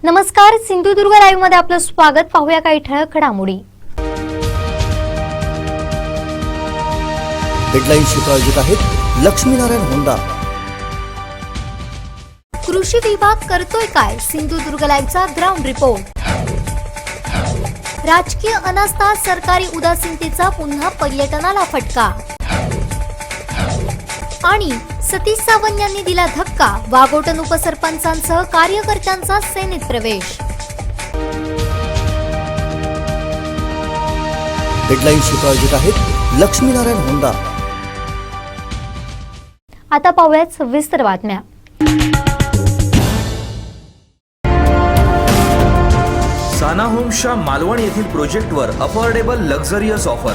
नमस्कार, सिंधुदुर्ग लाईव्ह मध्ये आपलं स्वागत. पाहूया काही ठळक घडामोडी. हेडलाईन्सची प्रायोजक आहेत लक्ष्मीनारायण होंडा. कृषी विभाग करतोय काय? सिंधुदुर्ग लाईव्हचा ग्राउंड रिपोर्ट. राजकीय अनास्था, सरकारी उदासीनतेचा पुन्हा पर्यटनाला फटका. आणि सतीश सावंत यांनी दिला धक्का, वाघोटन उपसरपंचांसह कार्यकर्त्यांचा सेनेत प्रवेश. हेडलाईन्सची प्रायोजक आहेत लक्ष्मीनारायण होंडा. आता पाहूयात सविस्तर बातम्या. साना होम्सच्या मालवण येथील प्रोजेक्टवर affordable luxurious offer.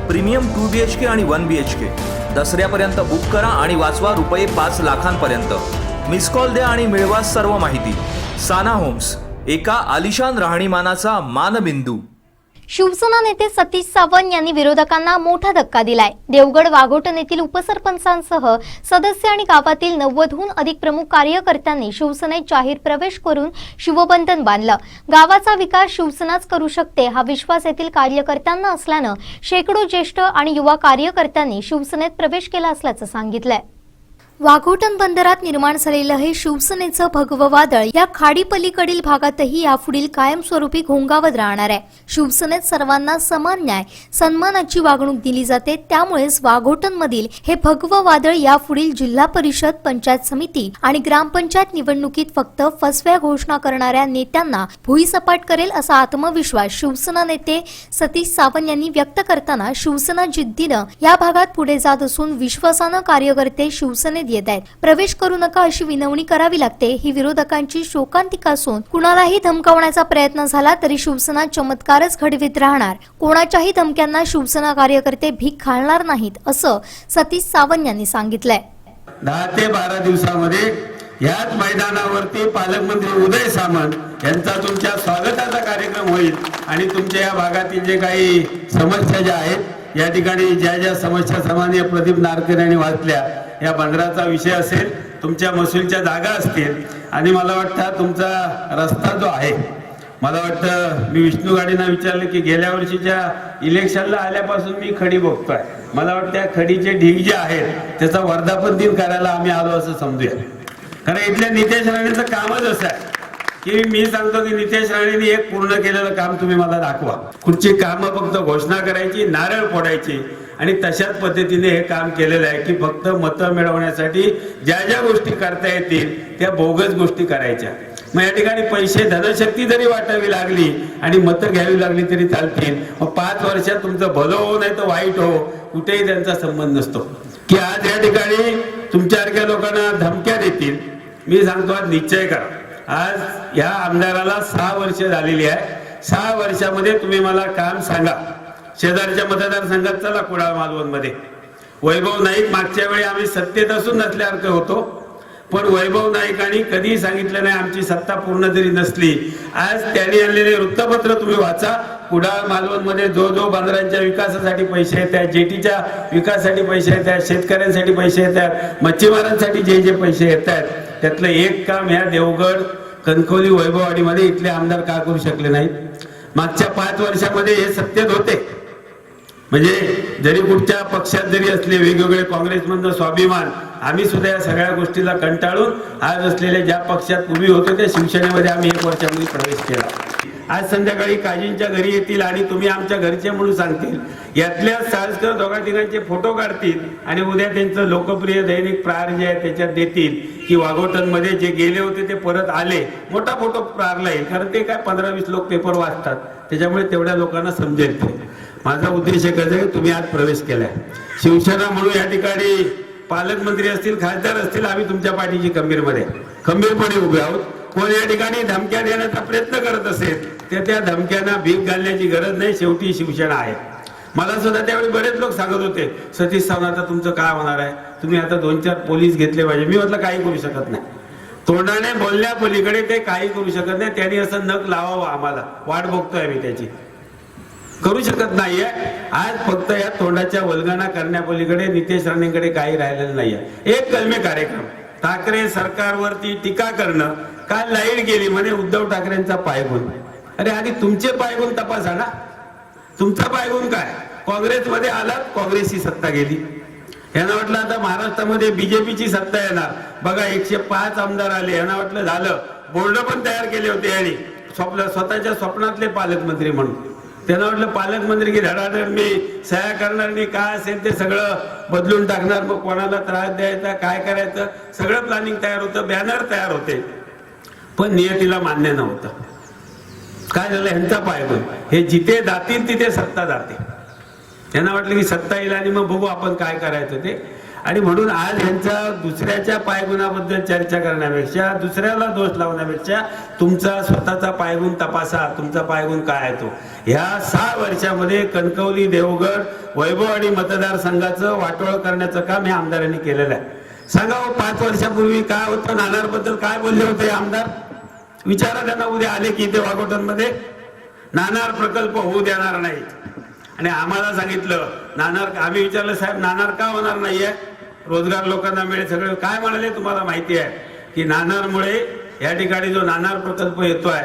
Premium 2 BHK आणि 1 BHK दसऱ्यापर्यंत बुक करा आणि वाचवा रुपये 5 लाखांपर्यंत. मिस कॉल द्या आणि मिळवा सर्व माहिती. साना होम्स, एका आलिशान राहणीमानाचा मानबिंदू. शिवसेना नेते सतीश सावंत यांनी विरोधकांना मोठा धक्का दिलाय. देवगड वाघोटन येथील उपसरपंचांसह सदस्य आणि गावातील 90हून अधिक प्रमुख कार्यकर्त्यांनी शिवसेनेत जाहीर प्रवेश करून शिवबंधन बांधलं. गावाचा विकास शिवसेनाच करू शकते हा विश्वास येथील कार्यकर्त्यांना असल्यानं शेकडो ज्येष्ठ आणि युवा कार्यकर्त्यांनी शिवसेनेत प्रवेश केला असल्याचं सांगितलंय. वाघोटन बंदरात निर्माण झालेलं हे शिवसेनेचं भगवं वादळ या खाडीपलीकडील भागातही यापुढील कायमस्वरूपी घोंगावत राहणार आहे. शिवसेनेत सर्वांना समान न्याय, सन्मानाची वागणूक दिली जाते. त्यामुळेच वाघोटन मधील हे भगवं वादळ यापुढील जिल्हा परिषद, पंचायत समिती आणि ग्रामपंचायत निवडणुकीत फक्त फसव्या घोषणा करणाऱ्या नेत्यांना भुईसपाट करेल असा आत्मविश्वास शिवसेना नेते सतीश सावंत यांनी व्यक्त करताना शिवसेना जिद्दीनं या भागात पुढे जात असून विश्वासानं कार्यकर्ते शिवसेनेत येत आहेत. प्रवेश करू नका अशी विनवणी करावी लागते. ही विरोधकांची शोकांतिका असून कुणालाही धमकावण्याचा प्रयत्न झाला तरी शिवसेना चमत्कारच घडवीत राहणार. कोणाच्याही धमक्यांना शिवसेना कार्यकर्ते भीक घालणार नाहीत असं सतीश सावंत यांनी सांगितलंय. 10 ते 12 दिवसामध्ये याच मैदानावरती पालकमंत्री उदय सामंत यांचा तुमच्या स्वागताचा कार्यक्रम होईल आणि तुमच्या या भागातील जे काही समस्या ज्या आहेत, या ठिकाणी ज्या ज्या समस्या सामान्य प्रदीप नारकर यांनी वाचल्या, या बंदराचा विषय असेल, तुमच्या महसूलच्या जागा असतील आणि मला वाटतं तुमचा रस्ता जो आहे, मला वाटतं मी विष्णू गाडींना विचारलं की गेल्या वर्षीच्या इलेक्शनला आल्यापासून मी खडी बघतोय. मला वाटतं त्या खडीचे ढीग जे आहेत त्याचा वर्धापन दिन करायला आम्ही आलो असं समजूया. कारण इथल्या नितेश राणेंचं कामच असं आहे की मी सांगतो की नितेश राणेंनी एक पूर्ण केलेलं काम तुम्ही मला दाखवा. कुठची कामं फक्त घोषणा करायची, नारळ फोडायची आणि तशाच पद्धतीने हे काम केलेलं आहे की फक्त मतं मिळवण्यासाठी ज्या ज्या गोष्टी करता येतील त्या बोगस गोष्टी करायच्या. मग या ठिकाणी पैसे, धनशक्ती जरी वाटावी लागली आणि मतं घ्यावी लागली तरी चालतील. मग 5 वर्षात तुमचं भलं हो नाही तर वाईट हो, कुठेही त्यांचा संबंध नसतो. की आज या ठिकाणी तुमच्यासारख्या लोकांना धमक्या देतील. मी सांगतो आज निश्चय करा. आज या आमदाराला 6 वर्ष झालेली आहे. 6 वर्षामध्ये तुम्ही मला काम सांगा. शेजारच्या मतदारसंघात चला, कुडाळ मालवण मध्ये वैभव नाईक, मागच्या वेळी आम्ही सत्तेत असून नसल्यासारखं होतो, पण वैभव नाईकांनी कधीही सांगितलं नाही आमची सत्ता पूर्ण जरी नसली. आज त्यांनी आणलेले वृत्तपत्र तुम्ही वाचा. कुडाळ मालवण मध्ये जो बंदरांच्या विकासासाठी पैसे येतात, जेटीच्या विकासासाठी पैसे येतात, शेतकऱ्यांसाठी पैसे येतात, मच्छीमारांसाठी जे जे पैसे येतात त्यातलं एक काम ह्या देवगड, कणकवली, वैभववाडीमध्ये इथले आमदार का करू शकले नाहीत? मागच्या 5 वर्षामध्ये हे सत्तेत होते. म्हणजे जरी कुठच्या पक्षात जरी असले, वेगवेगळे काँग्रेसमधनं स्वाभिमान, आम्ही सुद्धा या सगळ्या गोष्टीला कंटाळून आज असलेल्या ज्या पक्षात पूर्वी होतो त्या शिवसेनेमध्ये आम्ही 1 वर्षामध्ये प्रवेश केला. आज संध्याकाळी काजींच्या घरी येतील आणि तुम्ही आमच्या घरचे म्हणून सांगतील. यातल्या साळसकर दोघा-तिघांचे फोटो काढतील आणि उद्या त्यांचं लोकप्रिय दैनिक प्रहार जे आहे त्याच्यात देतील की वाघोटन मध्ये जे गेले होते ते परत आले. मोठा फोटो प्रहारला येईल, कारण ते काय 15-20 लोक पेपर वाचतात, त्याच्यामुळे तेवढ्या लोकांना समजेल. ते माझा उद्देश एकच आहे, तुम्ही आज प्रवेश केलाय. शिवसेना म्हणून या ठिकाणी पालकमंत्री असतील, खासदार असतील, आम्ही तुमच्या पाठीशी खंबीरपणे उभे आहोत. कोण या ठिकाणी धमक्या देण्याचा प्रयत्न करत असेल तर त्या धमक्यांना भीक घालण्याची गरज नाही. शेवटी शिवसेना आहे. मला सुद्धा त्यावेळी बरेच लोक सांगत होते सतीश सावंत आता तुमचं काय होणार आहे, तुम्ही आता 2-4 पोलीस घेतले पाहिजे. मी म्हटलं काही करू शकत नाही. तोंडाने बोलल्या पलीकडे ते काही करू शकत नाही. त्यांनी असं नख लावावं, आम्हाला वाट बघतोय मी त्याची, करू शकत नाहीये. आज फक्त या तोंडाच्या वल्गना करण्यापलीकडे नितेश राणेंकडे काही राहिलेलं नाहीये. एक कलमी कार्यक्रम, ठाकरे सरकारवरती टीका करणं, काल लाईट गेली म्हणे उद्धव ठाकरेंचा पायगुण. अरे आधी तुमचे पायगुण तपासा ना. तुमचा पायगुण काय? काँग्रेसमध्ये आलात, काँग्रेसची सत्ता गेली. यांना वाटलं आता महाराष्ट्रामध्ये बीजेपीची सत्ता येणार. बघा 105 आमदार आले. यांना वाटलं झालं. बोर्ड पण तयार केले होते यांनी स्वतःच्या स्वप्नातले पालकमंत्री म्हणून. त्यांना वाटलं पालकमंत्री की धडाधड मी सह्या करणार नाही, काय असेल ते सगळं बदलून टाकणार, मग कोणाला त्रास द्यायचा, काय करायचं सगळं प्लॅनिंग तयार होतं, बॅनर तयार होते. पण नियतीला मान्य नव्हतं. काय झालं? ह्यांचा पायगुण. हे जिथे जातील तिथे सत्ता जाते. त्यांना वाटलं की सत्ता येईल आणि मग बघू आपण काय करायचं ते. आणि म्हणून आज ह्यांचा दुसऱ्याच्या पायगुणाबद्दल चर्चा करण्यापेक्षा, दुसऱ्याला दोष लावण्यापेक्षा तुमचा स्वतःचा पायगुण तपासा. तुमचा पायगुण काय आहे तो. ह्या 6 वर्षामध्ये कणकवली, देवगड, वैभव आणि मतदारसंघाचं वाटोळ करण्याचं काम हे आमदारांनी केलेलं आहे. सांगा हो, 5 वर्षापूर्वी काय होतं? नानारबद्दल काय बोलले होते आमदार? विचारा त्यांना. उद्या आले की इथे वाघोटनमध्ये नाणार प्रकल्प होऊ देणार नाही. आणि आम्हाला सांगितलं नाणार. आम्ही विचारलं साहेब नाणार का होणार नाहीये? रोजगार लोकांना मिळेल सगळे. काय म्हणाले तुम्हाला माहिती आहे की नाणारमुळे या ठिकाणी जो नाणार प्रकल्प येतोय,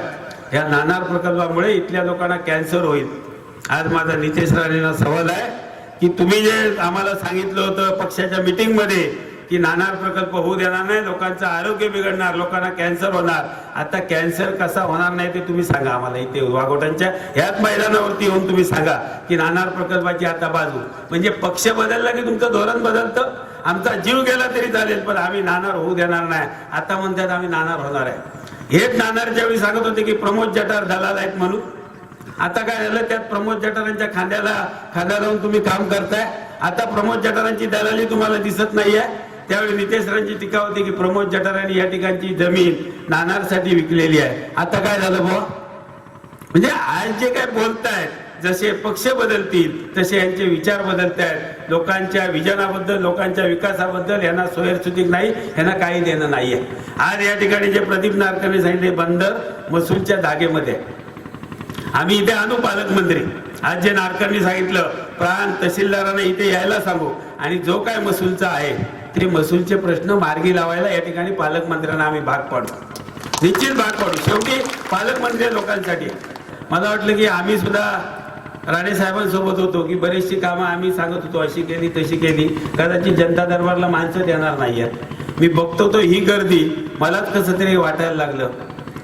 या नाणार प्रकल्पामुळे इथल्या लोकांना कॅन्सर होईल. आज माझा नितेश राणेंना सवाल आहे की तुम्ही जे आम्हाला सांगितलं होतं पक्षाच्या मीटिंग मध्ये की नाणार प्रकल्प होऊ देणार नाही, लोकांचं आरोग्य बिघडणार, लोकांना कॅन्सर होणार. आता कॅन्सर कसा होणार नाही ते तुम्ही सांगा आम्हाला. इथे वाघोटांच्या ह्याच मैदानावरती येऊन तुम्ही सांगा की नाणार प्रकल्पाची आता बाजू. म्हणजे पक्ष बदलला की तुमचं धोरण बदलतं. आमचा जीव गेला तरी चालेल पण आम्ही नाणार होऊ देणार नाही. आता म्हणतात आम्ही नाणार होणार आहे. हेच नाणारच्या वेळी सांगत होते की प्रमोद जठार दलाल आहेत म्हणून. आता काय झालं? त्यात प्रमोद जठारांच्या खांद्या लावून तुम्ही काम करताय. आता प्रमोद जठारांची दलाली तुम्हाला दिसत नाहीये. त्यावेळी नितेश राणेंची टीका होती की प्रमोद जठारांनी या ठिकाणची जमीन नाणारसाठी विकलेली आहे. आता काय झालं बुवा? म्हणजे आज जे काय बोलतायत, जसे पक्ष बदलतील तसे यांचे विचार बदलतायत. लोकांच्या विजनाबद्दल, लोकांच्या विकासाबद्दल यांना सोयरसुतीक नाही, यांना काही देणं नाहीये. आज या ठिकाणी जे प्रदीप नारकर्णी सांगितले बंदर महसूलच्या धागेमध्ये. आम्ही इथे आणू पालकमंत्री. आज जे नारकर्णी सांगितलं प्राण तहसीलदारांना इथे यायला सांगू आणि जो काय महसूलचा आहे ते महसूलचे प्रश्न मार्गी लावायला या ठिकाणी पालकमंत्र्यांना आम्ही भाग पाडू. निश्चित भाग पाडू. शेवटी पालकमंत्री लोकांसाठी. मला वाटलं की आम्ही सुद्धा राणे साहेबांसोबत होतो की बरेचशी कामं आम्ही सांगत होतो अशी केली तशी केली. कदाचित जनता दरबारला माणसं देणार नाहीयेत. मी बघतो तो ही गर्दी मलाच कसं तरी वाटायला लागलं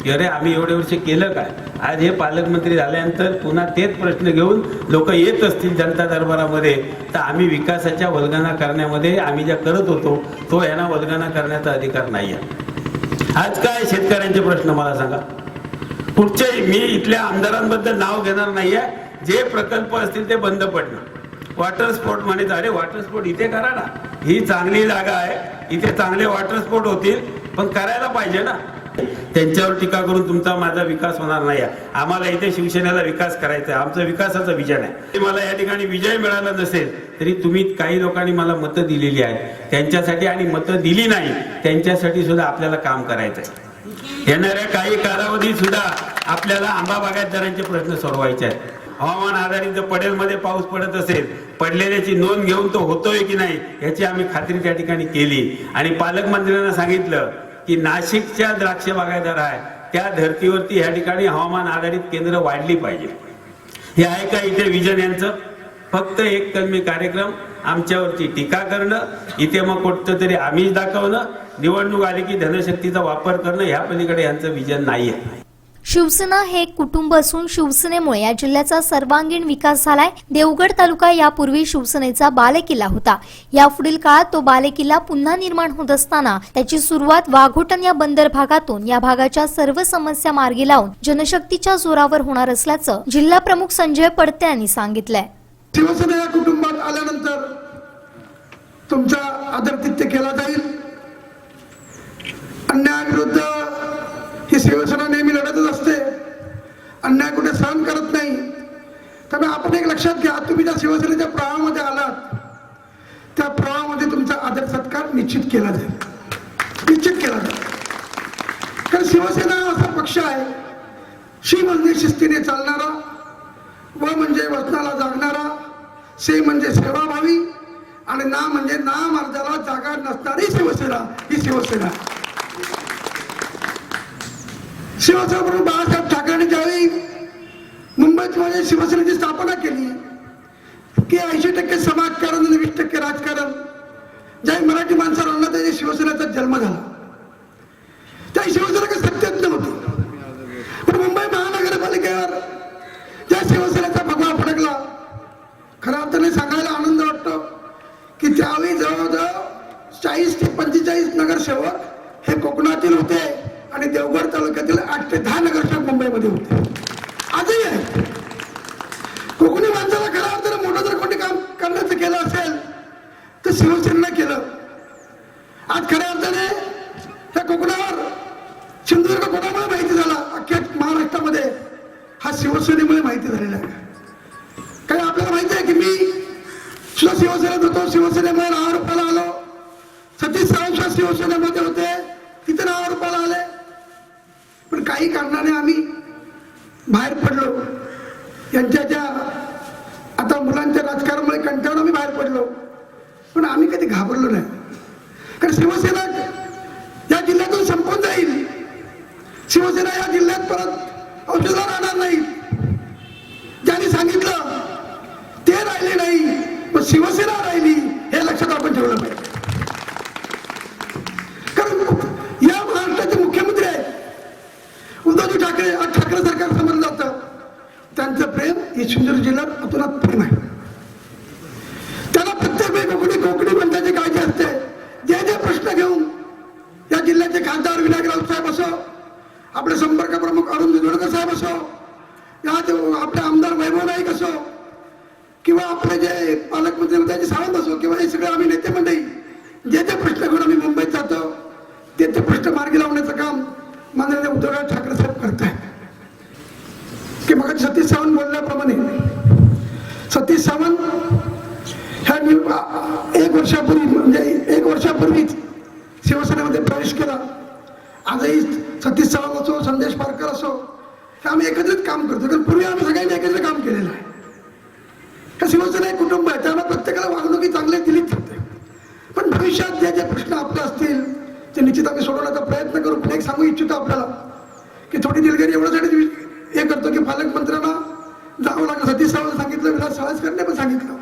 की अरे आम्ही एवढे वर्ष केलं काय. आज हे पालकमंत्री झाल्यानंतर पुन्हा तेच प्रश्न घेऊन लोक येत असतील जनता दरबारामध्ये तर आम्ही विकासाच्या वल्गना करण्यामध्ये आम्ही ज्या करत होतो तो यांना वल्गना करण्याचा अधिकार नाही आहे. आज काय शेतकऱ्यांचे प्रश्न मला सांगा. कुठच्याही मी इथल्या आमदारांबद्दल नाव घेणार नाहीये. जे प्रकल्प असतील ते बंद पडणं. वॉटर स्पोर्ट म्हणायचं. अरे वॉटर स्पोर्ट इथे करा ना. ही चांगली जागा आहे, इथे चांगले वॉटर स्पोर्ट होतील पण करायला पाहिजे ना. त्यांच्यावर टीका करून तुमचा माझा विकास होणार नाही. आम्हाला इथे शिवसेनेला विकास करायचा आहे. आमचं विकासाचं विजन आहे. मला या ठिकाणी विजय मिळाला नसेल तरी तुम्ही काही लोकांनी मला मतं दिलेली आहेत त्यांच्यासाठी आणि मतं दिली नाही त्यांच्यासाठी सुद्धा आपल्याला काम करायचं आहे. येणाऱ्या काही कालावधीत सुद्धा आपल्याला आंबा बागायतदारांचे प्रश्न सोडवायचे आहेत. हवामान आधारित जर पडेलमध्ये पाऊस पडत असेल पडलेल्याची नोंद घेऊन तो होतोय की नाही याची आम्ही खात्री त्या ठिकाणी केली. आणि पालकमंत्र्यांना सांगितलं की नाशिकच्या द्राक्ष बागायतदार आहे त्या धर्तीवरती ह्या ठिकाणी हवामान आधारित केंद्र वाढली पाहिजे. हे आहे का इथे विजन यांचं? फक्त एक कलमी कार्यक्रम, आमच्यावरती टीका करणं, इथे मग कुठं तरी आम्हीच दाखवणं, निवडणूक आली की धनशक्तीचा वापर करणं, ह्या पलीकडे यांचं विजन नाहीये. शिवसेना हे एक कुटुंब असून शिवसेनेमुळे या जिल्ह्याचा सर्वांगीण विकास झालाय. देवगड तालुका यापूर्वी शिवसेनेचा बालेकिल्ला होता. यापुढील काळात तो बालेकिल्ला पुन्हा निर्माण होत असताना त्याची सुरुवात वाघोटन या बंदर भागातून या भागाच्या सर्व समस्या मार्गी लावून जनशक्तीच्या जोरावर होणार असल्याचं जिल्हा प्रमुख संजय पडते यांनी सांगितलंय. शिवसेना या कुटुंबात आल्यानंतर तुमचा आदरातिथ्य केला जाईल. अन्यायाविरुद्ध ही शिवसेना नेहमी लढतच असते. अन्याय कुठे सहन करत नाही. त्यामुळे आपण एक लक्षात घ्या, तुम्ही ज्या शिवसेनेच्या प्रवाहामध्ये आलात त्या प्रवाहामध्ये तुमचा आदर सत्कार निश्चित केला जाईल. निश्चित केला जाईल. कारण शिवसेना असा पक्ष आहे, शी म्हणजे शिस्तीने चालणारा, व म्हणजे वचनाला जागणारा, से म्हणजे सेवाभावी आणि ना म्हणजे नामार्जाला जागा नसणारी शिवसेना ही शिवसेना. शिवसेना प्रमुख बाळासाहेब ठाकरेंनी ज्यावेळी मुंबईत मध्ये शिवसेनेची स्थापना केली की 80% समाजकारण आणि 20% राजकारण, ज्यावेळी मराठी माणसाला आणलं त्याच्या शिवसेनेचा जन्म झाला. त्या शिवसेना काही सत्तेत नव्हती, पण मुंबई महानगरपालिकेवर ज्या शिवसेनेचा भगवा फडकला, खऱ्या अर्थाने सांगायला आनंद वाटतो की त्यावेळी जवळजवळ 40 ते 45 नगरसेवक हे कोकणातील होते आणि देवगड तालुक्यातील 8 ते 10 नगरसेवक मुंबईमध्ये होते. आजही आहे. कोकणी माणसाला खऱ्या अर्थाने मोठं जर कोणी काम करण्याचं केलं असेल तर शिवसेनेनं केलं. आज खऱ्या अर्थाने त्या कोकणावर सिंधुदुर्ग कोणामुळे माहिती झाला, अख्ख्या महाराष्ट्रामध्ये हा शिवसेनेमुळे माहिती झालेला आहे. काही आपल्याला माहिती आहे की मी सुद्धा शिवसेनेत होतो, शिवसेनेमुळे नावारूपाला आलो. सतीश सावंत शिवसेनेमध्ये होते, तिथे नावारूपाला आले. पण काही कारणाने आम्ही बाहेर पडलो. यांच्या ज्या आता मुलांच्या राजकारणामुळे कंटाळून आम्ही बाहेर पडलो, पण आम्ही कधी घाबरलो नाही. कारण शिवसेना या जिल्ह्यातून संपून जाईल. शिवसेना या जिल्ह्यात परत औषधाला राहणार नाही. ज्यांनी सांगितलं ते राहिले नाही, पण शिवसेना राहिली हे लक्षात आपण ठेवलं पाहिजे. कारण या महाराष्ट्राचे मुख्यमंत्री आहेत उद्धवजी ठाकरे. आज ठाकरे सरकार समजलं जातं. त्यांचं प्रेम हे सिंधुदुर्ग जिल्ह्यात अतोनात प्रेम आहे. त्याला प्रत्येक वेळी कोकणी पंथाची काळजी असते. जे जे प्रश्न घेऊन या जिल्ह्याचे खासदार विनायक राऊत साहेब असो, आपले संपर्क प्रमुख अरुण दुधोडकर साहेब असो, या आपले आमदार वैभव नाईक असो, किंवा आपले जे पालकमंत्री उदयजी सावंत असो, किंवा हे सगळे आम्ही नेते मंडळी जे जे प्रश्न घेऊन आम्ही मुंबईत जातो ते प्रश्न मार्गी लावण्याचं काम माननीय उद्धव ठाकरे साहेब करत आहेत. की मग सतीश सावंत बोलल्याप्रमाणे सतीश सावंत ह्या 1 वर्षापूर्वीच शिवसेनेमध्ये प्रवेश केला. आजही सतीश सावंत असो, संदेश पारकर असो, हे आम्ही एकत्रित काम करतो. कारण पूर्वी आम्ही सगळ्यांनी एकत्रित काम केलेलं आहे. हे शिवसेना एक कुटुंब आहे, त्यामुळे प्रत्येकाला वागणुकी चांगली दिलीच जाते. पण भविष्यात जे जे प्रश्न आपले असतील ते निश्चित आम्ही सोडवण्याचा प्रयत्न करू. पण एक सांगू इच्छितो आपल्याला की थोडी दिलगिरी एवढ्यासाठी हे करतो की पालकमंत्र्यांना जावं लागलं. सतीश सावंत सांगितलं, विलास साळसकरने पण सांगितलं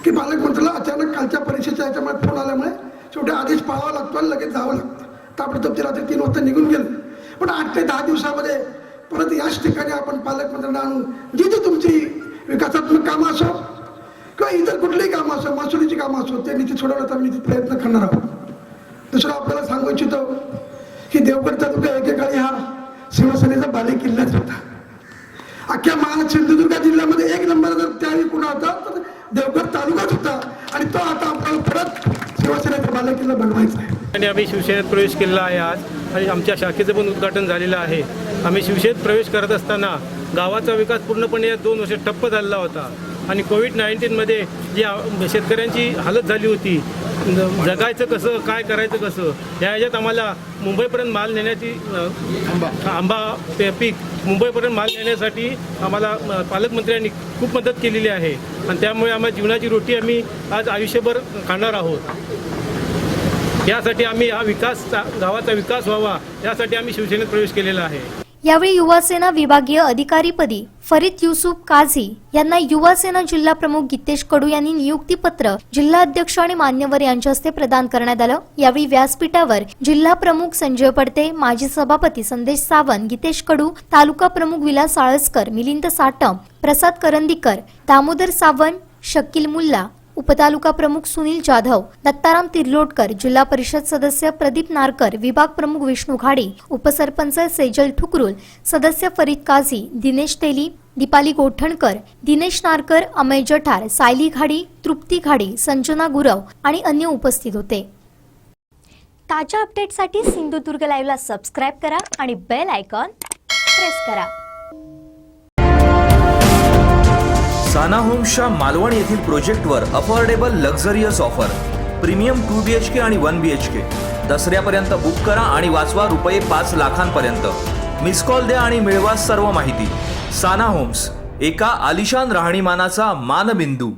की पालकमंत्र्याला अचानक कालच्या परीक्षेच्या याच्यामुळे फोन आल्यामुळे शेवटी आदेश पाळावा लागतो आणि लगेच जावं लागतं. ताबडतोब ते रात्री 3 वाजता निघून गेलं. पण 8 ते 10 दिवसामध्ये परत याच ठिकाणी आपण पालकमंत्र्यांना आणून जी जी तुमची विकासात्मक कामं असो किंवा इतर कुठलीही कामं असो, महसुलीची कामं असो, ते निश्चित सोडवण्याचा आम्ही निश्चित प्रयत्न करणार आहोत. दुसरं आपल्याला सांगू इच्छितो की देवगड तालुका एकेकाळी हा शिवसेनेचा बालेकिल्लाच होता. अख्ख्या सिंधुदुर्ग जिल्ह्यामध्ये 1 नंबर जर त्यावेळी कुणा होता तर देवगड तालुकाच होता. आणि तो आता आपल्याला परत शिवसेनेचा बालेकिल्ला बनवायचा आहे. आणि आम्ही शिवसेनेत प्रवेश केलेला आहे आज, आणि आमच्या शाखेचं पण उद्घाटन झालेलं आहे. आम्ही शिवसेनेत प्रवेश करत असताना गावाचा विकास पूर्णपणे या 2 वर्ष ठप्प झालेला होता. आणि कोविड-19मध्ये जी शेतकऱ्यांची हालत झाली होती, जगायचं कसं, काय करायचं कसं, या ह्याच्यात आम्हाला मुंबईपर्यंत माल नेण्याची आंबा पीक मुंबईपर्यंत माल नेण्यासाठी आम्हाला पालकमंत्र्यांनी खूप मदत केलेली आहे. आणि त्यामुळे आम्हाला जीवनाची रोटी आम्ही आज आयुष्यभर खाणार आहोत. यासाठी आम्ही हा विकास, गावाचा विकास व्हावा, यासाठी आम्ही शिवसेनेत प्रवेश केलेला आहे. यावेळी युवासेना विभागीय अधिकारीपदी फरीद युसुफ काझी यांना युवासेना जिल्हा प्रमुख गीतेश कडू यांनी नियुक्तीपत्र जिल्हा अध्यक्ष आणि मान्यवर यांच्या हस्ते प्रदान करण्यात आलं. यावेळी व्यासपीठावर जिल्हा प्रमुख संजय पडते, माजी सभापती संदेश सावंत, गीतेश कडू, तालुका प्रमुख विलास साळसकर, मिलिंद साटम, प्रसाद करंदीकर, दामोदर सावंत, शकील मुल्ला, उपतालुका प्रमुख सुनील जाधव, दत्ताराम तिर्लोटकर, जिल्हा परिषद सदस्य प्रदीप नारकर, विभाग प्रमुख विष्णू घाडी, उपसरपंच सेजल ठुकरुल, सदस्य फरीद काझी, दिनेश तेली, दीपाली गोठणकर, दिनेश नारकर, अमय जठार, सायली घाडी, तृप्ती घाडी, संजना गुरव आणि अन्य उपस्थित होते. ताज्या अपडेटसाठी सिंधुदुर्ग लाईव्हला सबस्क्राईब करा आणि बेल आयकॉन प्रेस करा. साना होम्सच्या मालवण येथील प्रोजेक्टवर affordable luxurious offer. Premium 2 BHK आणि 1 BHK. दसऱ्यापर्यंत बुक करा आणि वाचवा रुपये 5 लाखांपर्यंत. मिस कॉल द्या आणि मिळवा सर्व माहिती. साना होम्स, एका आलिशान राहणीमानाचा मानबिंदू.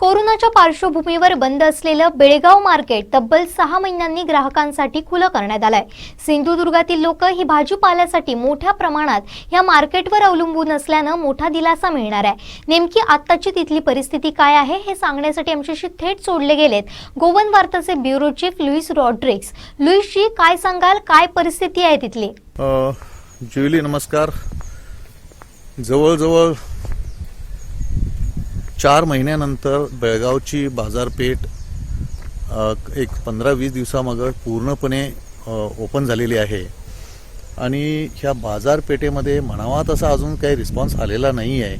कोरोनाच्या पार्श्वभूमीवर बंद असलेलं बेळगाव मार्केट तब्बल 6 महिन्यांनी ग्राहकांसाठी खुलं करण्यात आलंय. सिंधुदुर्गातील लोक ही भाजीपाल्यासाठी मोठ्या प्रमाणात या मार्केटवर अवलंबून असल्यानं मोठा दिलासा मिळणार आहे. नेमकी आत्ताची तिथली परिस्थिती काय आहे हे सांगण्यासाठी आमच्याशी थेट जोडले गेलेत गोवन वार्ताचे ब्युरो चीफ लुईस रॉड्रिग्स. लुईसजी, काय सांगाल, काय परिस्थिती आहे तिथली? जुली, नमस्कार. जवळजवळ 4 महिन्यानंतर बेळगावची बाजारपेठ एक 15-20 दिवसामागं पूर्णपणे ओपन झालेली आहे आणि ह्या बाजारपेठेमध्ये म्हणावा तसा अजून काही रिस्पॉन्स आलेला नाही आहे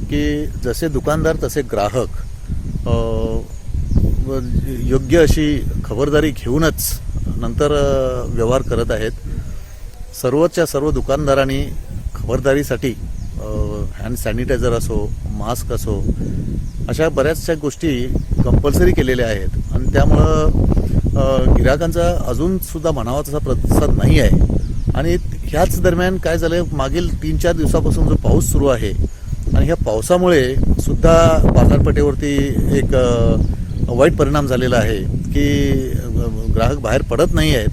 की जसे दुकानदार तसे ग्राहक योग्य अशी खबरदारी घेऊनच नंतर व्यवहार करत आहेत. सर्वच्या सर्व दुकानदारांनी खबरदारीसाठी हँड सॅनिटायझर असो, मास्क असो, अशा बऱ्याचशा गोष्टी कंपल्सरी केलेल्या आहेत आणि त्यामुळं गिरायकांचा अजूनसुद्धा म्हणावा तसा प्रतिसाद नाही आहे. आणि ह्याच दरम्यान काय झालं, मागील 3-4 दिवसापासून जो पाऊस सुरू आहे आणि ह्या पावसामुळे सुद्धा बाजारपेठेवरती एक वाईट परिणाम झालेला आहे की ग्राहक बाहेर पडत नाही आहेत.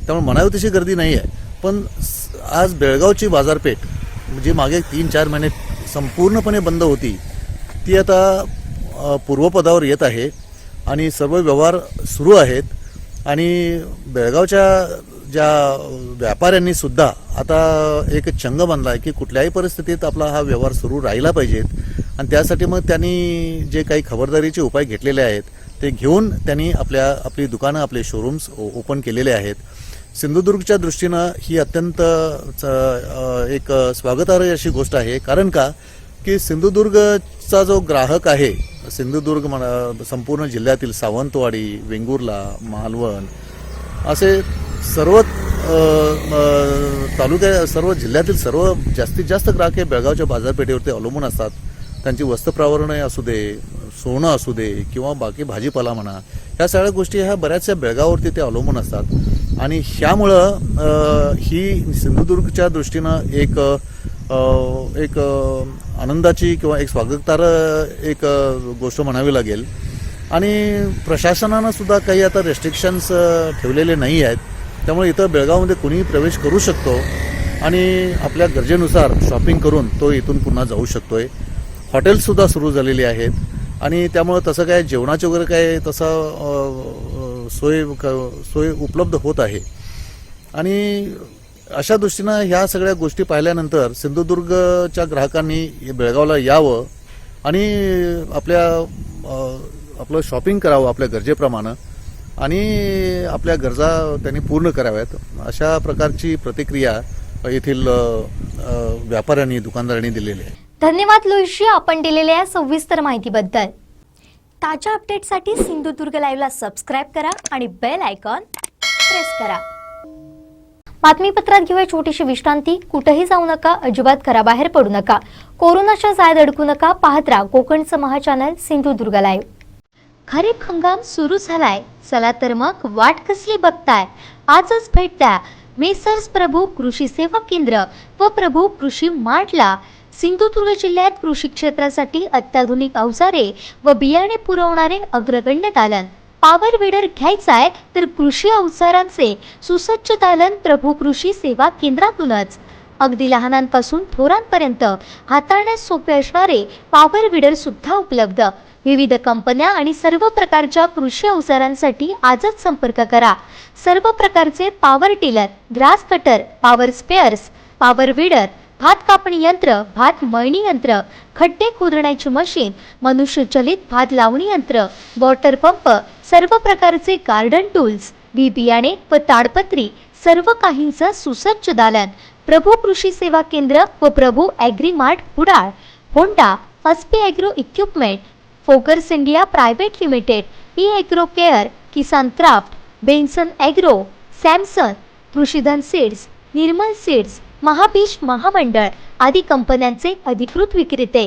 त्यामुळे म्हणावी तशी गर्दी नाही आहे. पण आज बेळगावची बाजारपेठ जी मागे 3-4 महिने संपूर्णपणे बंद होती ती आता पूर्वपदावर येत आहे आणि सर्व व्यवहार सुरू आहेत. आणि बेळगावच्या ज्या व्यापाऱ्यांनी सुद्धा आता एक चंग बांधला आहे की कुठल्याही परिस्थितीत आपला हा व्यवहार सुरू राहिला पाहिजेत आणि त्यासाठी मग त्यांनी जे काही खबरदारीचे उपाय घेतलेले आहेत ते घेऊन त्यांनी आपली दुकानं, आपले शोरूम्स ओपन केलेले आहेत. सिंधुदुर्गच्या दृष्टीनं ही अत्यंत एक स्वागतार्ह अशी गोष्ट आहे. कारण का की सिंधुदुर्गचा जो ग्राहक आहे, सिंधुदुर्ग संपूर्ण जिल्ह्यातील सावंतवाडी, वेंगुर्ला, मालवण असे सर्व सर्व जिल्ह्यातील सर्व जास्तीत जास्त ग्राहक हे बेळगावच्या बाजारपेठेवरती अवलंबून असतात. त्यांची वस्त्रप्रावरणे असू दे, सोनं असू दे किंवा बाकी भाजीपाला म्हणा, ह्या सगळ्या गोष्टी ह्या बऱ्याचशा बेळगाववरती ते अवलंबून असतात. आणि ह्यामुळं ही सिंधुदुर्गच्या दृष्टीनं एक आनंदाची किंवा एक स्वागतार्ह एक गोष्ट म्हणावी लागेल. आणि प्रशासनानं सुद्धा काही आता रेस्ट्रिक्शन्स ठेवलेले नाही आहेत. त्यामुळे इथं बेळगावमध्ये कोणीही प्रवेश करू शकतो आणि आपल्या गरजेनुसार शॉपिंग करून तो इथून पुन्हा जाऊ शकतोय. हॉटेल्ससुद्धा सुरू झालेली आहेत आणि त्यामुळं तसं काय जेवणाचे वगैरे काय तसं सोय उपलब्ध होत आहे. आणि अशा दृष्टीनं ह्या सगळ्या गोष्टी पाहिल्यानंतर सिंधुदुर्गच्या ग्राहकांनी बेळगावला यावं आणि आपलं शॉपिंग करावं आपल्या गरजेप्रमाणे आणि आपल्या गरजा त्यांनी पूर्ण कराव्यात, अशा प्रकारची प्रतिक्रिया येथील व्यापाऱ्यांनी, दुकानदारांनी दिलेली आहे. धन्यवाद लुईसजी, आपण दिलेल्या या सविस्तर माहितीबद्दल. ताज्या अपडेटसाठी सिंधुदुर्ग लाईव्हला सबस्क्राईब करा आणि बेल आयकॉन प्रेस करा. बातमीपत्रात घेऊया छोटीशी विश्रांती. कुठेही जाऊ नका, अजिबात घराबाहेर पडू नका, कोरोनाच्या जाळ्यात अडकू नका. पाहत राहा कोकणचं महाचॅनल सिंधुदुर्ग लाईव्ह. खरीप हंगाम सुरू झालाय, चला तर मग वाट कसली बघताय, आजच भेट द्या मेसर्स प्रभू कृषी सेवा केंद्र व प्रभू कृषी मार्टला. सिंधुदुर्ग जिल्ह्यात कृषी क्षेत्रासाठी अत्याधुनिक अवजारे व बियाणे पुरवणारे अग्रगण्य दालन. पॉवर विडर घ्यायचाय तर कृषी अवजारांचे सुसज्ज दालन प्रभू कृषी सेवा केंद्रातूनच. अगदी लहानांपासून थोरांपर्यंत हाताळण्यास सोपे असणारे पॉवर विडर सुद्धा उपलब्ध. विविध कंपन्या आणि सर्व प्रकारच्या कृषी अवजारांसाठी आजच संपर्क करा. सर्व प्रकारचे power tiller, grass cutter, power spares, power weeder, भात कापणी यंत्र, भात मळणी यंत्र, खड्डे खोदण्याची मशीन, मनुष्यचलित भात लावणी यंत्र, वॉटर पंप, सर्व प्रकारचे गार्डन टूल्स, बी बियाणे व ताडपत्री, सर्व काहींचं सुसज्ज दालन. प्रभू कृषी सेवा केंद्र व Prabhu agri mart Kudal. Honda, हस्पी ॲग्रो इक्विपमेंट, फोकर्स India private limited, E agro care, Kisan craft, Benson agro, Samson, Krishidhan seeds, Nirmal seeds, Mahabeej महामंडळ आदी कंपन्यांचे अधिकृत विक्रेते.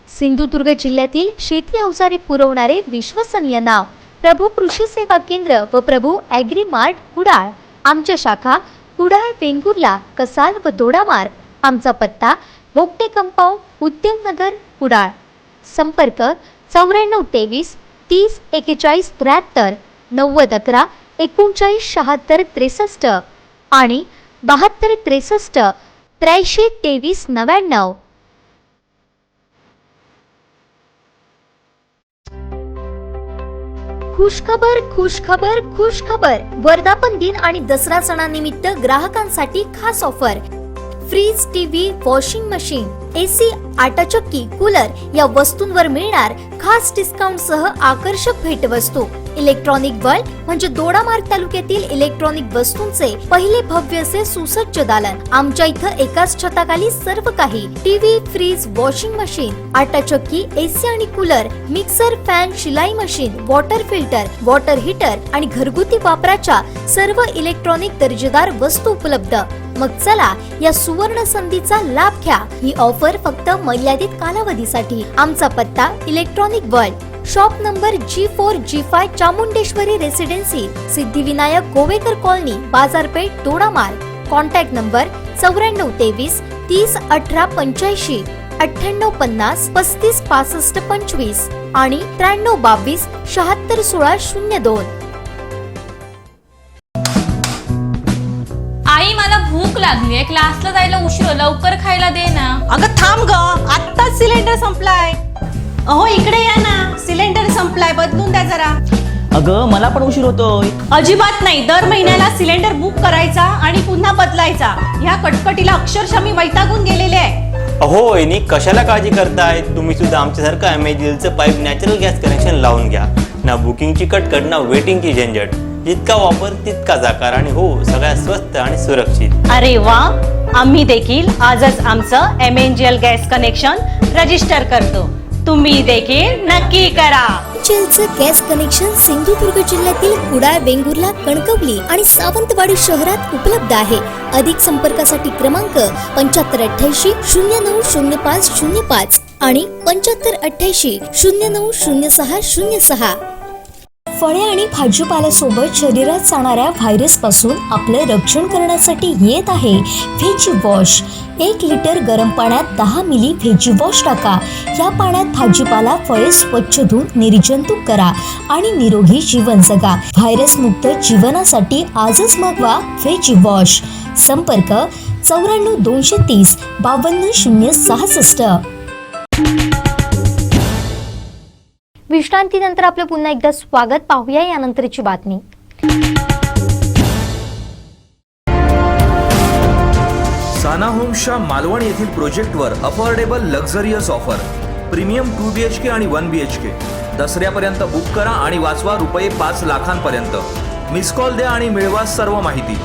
सिंधुदुर्ग जिल्ह्यातील शेती अवजारे पुरवणारे विश्वसनीय नाव प्रभू कृषी सेवा केंद्र व प्रभू ॲग्री मार्ट कुडाळ. आमच्या शाखा कुडाळ, वेंगुर्ला, कसाल व दोडामार्ग. आमचा पत्ता बोगटे कंपाऊंड, उद्योगनगर, कुडाळ. संपर्क 9423 30 41 73 90 11 39 76 63 आणि 72 63 83 23 99. खुशखबर खुशखबर खुशखबर. वर्धापन दिन आणि दसरा सणानिमित्त ग्राहकांसाठी खास offer. Fridge, TV, washing machine, AC, आटा चक्की, कूलर या वस्तूंवर मिळणार खास डिस्काउंट सह आकर्षक भेटवस्तू. इलेक्ट्रॉनिक वर्ल्ड म्हणजे दोडामार्ग तालुक्यातील इलेक्ट्रॉनिक वस्तूंचे पहिले भव्य असे सुसज्ज दालन. आमच्या इथं एकाच छताखाली सर्व काही टीव्ही, फ्रीज, वॉशिंग मशीन, आटा चक्की, एसी आणि कूलर, मिक्सर, फॅन, शिलाई machine, water filter, water heater आणि घरगुती वापराच्या सर्व इलेक्ट्रॉनिक दर्जेदार वस्तू उपलब्ध. मग चला या सुवर्ण संधीचा लाभ घ्या. ही ऑफर फक्त मर्यादित कालावधीसाठी. आमचा पत्ता electronic world, shop number G4 G5 Chamundeshwari residency, Siddhivinayak Govekar colony, बाजारपेठ, दोडामार्ग. कॉन्टॅक्ट नंबर 9423 30 18 85 98 50 35 65 25 आणि 93 22 76 16 02. आई मला भूक लागली, क्लासला जायला उशीर, लवकर खायला दे ना. अगं थांब ग, आत्ताच सिलेंडर संपलाय. अहो इकडे या ना, सिलेंडर संपलाय, बदलून द्या जरा. अगं मला पण उशीर होतोय. अजिबात नाही, दर महिन्याला सिलेंडर बुक करायचा आणि पुन्हा बदलायचा. ह्या कटकटीला अक्षरशः मी वैतागून गेलेले आहे. अहो वहिनी, कशाला काळजी करताय? तुम्ही सुद्धा आमच्यासारखं अमेझॉनचं पाईप नॅचरल गॅस कनेक्शन लावून घ्या ना. बुकिंगची कटकट ना वेटिंगची झंझट. जितका वापर तितका जाकार आणि हो सगळ्यात स्वस्त आणि सुरक्षित. अरे वा, आम्ही देखील आजच आमचं एमएनजीएल गॅस कनेक्शन रजिस्टर करतो. तुम्ही देखील नक्की करा. एमएनजीएलचं गॅस कनेक्शन सिंधुदुर्ग जिल्ह्यातील कुडाळ, वेंगुर्ला, कणकवली आणि सावंतवाडी शहरात उपलब्ध आहे. अधिक संपर्कासाठी क्रमांक 7588 0905 05 आणि 7588 0906 06. फळे आणि भाजीपाल्यासोबत शरीरात जाणाऱ्या व्हायरस पासून आपलं रक्षण करण्यासाठी येत आहे व्हेजी वॉश. 1 लिटर गरम पाण्यात 10 मिली व्हेजी वॉश टाका. या पाण्यात भाजीपाला, फळे स्वच्छ धुवून निर्जंतुक करा आणि निरोगी जीवन जगा. व्हायरस मुक्त जीवनासाठी आजच मागवा व्हेजी वॉश. संपर्क 94 230 52 066. विश्रांतीनंतर आपलं पुन्हा एकदा स्वागत. पाहूया यानंतरची बातमी. साना होम्सच्या मालवण येथील प्रोजेक्टवर affordable luxurious offer. Premium 2 BHK आणि 1 BHK. दसऱ्यापर्यंत बुक करा आणि वाचवा रुपये 5 लाखांपर्यंत. मिस कॉल द्या आणि मिळवा सर्व माहिती.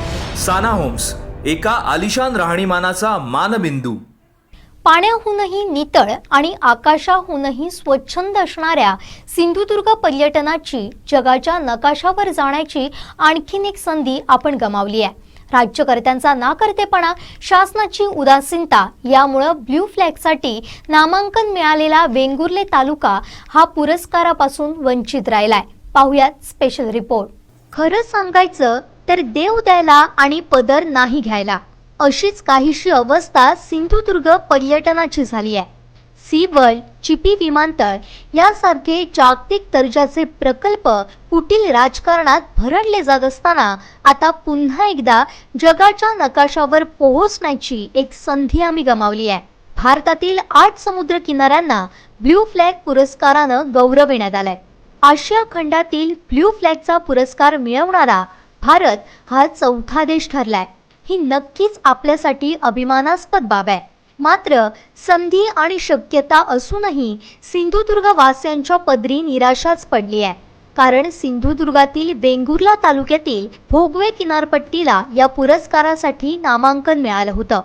साना होम्स, एका आलिशान राहणीमानाचा मानबिंदू. पाण्याहूनही नितळ आणि आकाशाहूनही स्वच्छंद असणाऱ्या सिंधुदुर्ग पर्यटनाची जगाच्या नकाशावर जाण्याची आणखीन एक संधी आपण गमावली आहे. राज्यकर्त्यांचा नाकर्तेपणा, शासनाची उदासीनता यामुळे ब्ल्यू फ्लॅगसाठी नामांकन मिळालेला वेंगुर्ले तालुका हा पुरस्कारापासून वंचित राहिलाय. पाहुयात स्पेशल रिपोर्ट. खरं सांगायचं तर देव द्यायला आणि पदर नाही घ्यायला अशीच काहीशी अवस्था सिंधुदुर्ग पर्यटनाची झाली आहे. सी वर्ल्ड, चिपी विमानतळ यासारखे जागतिक दर्जाचे प्रकल्प कुटील राजकारणात भरडले जात असताना आता पुन्हा एकदा जगाच्या नकाशावर पोहोचण्याची एक संधी आम्ही गमावली आहे. भारतातील 8 समुद्र किनाऱ्यांना ब्ल्यू फ्लॅग पुरस्कारानं गौरविण्यात आलाय. आशिया खंडातील ब्ल्यू फ्लॅगचा पुरस्कार मिळवणारा भारत हा 4था देश ठरलाय. ही नक्कीच आपल्यासाठी अभिमानास्पद बाब आहे. मात्र संधी आणि शक्यता असूनही सिंधुदुर्ग वासियांच्या पदरी निराशाच पडली आहे. कारण सिंधुदुर्गातील वेंगुर्ला तालुक्यातील भोगवे किनारपट्टीला या पुरस्कारासाठी नामांकन मिळालं होतं,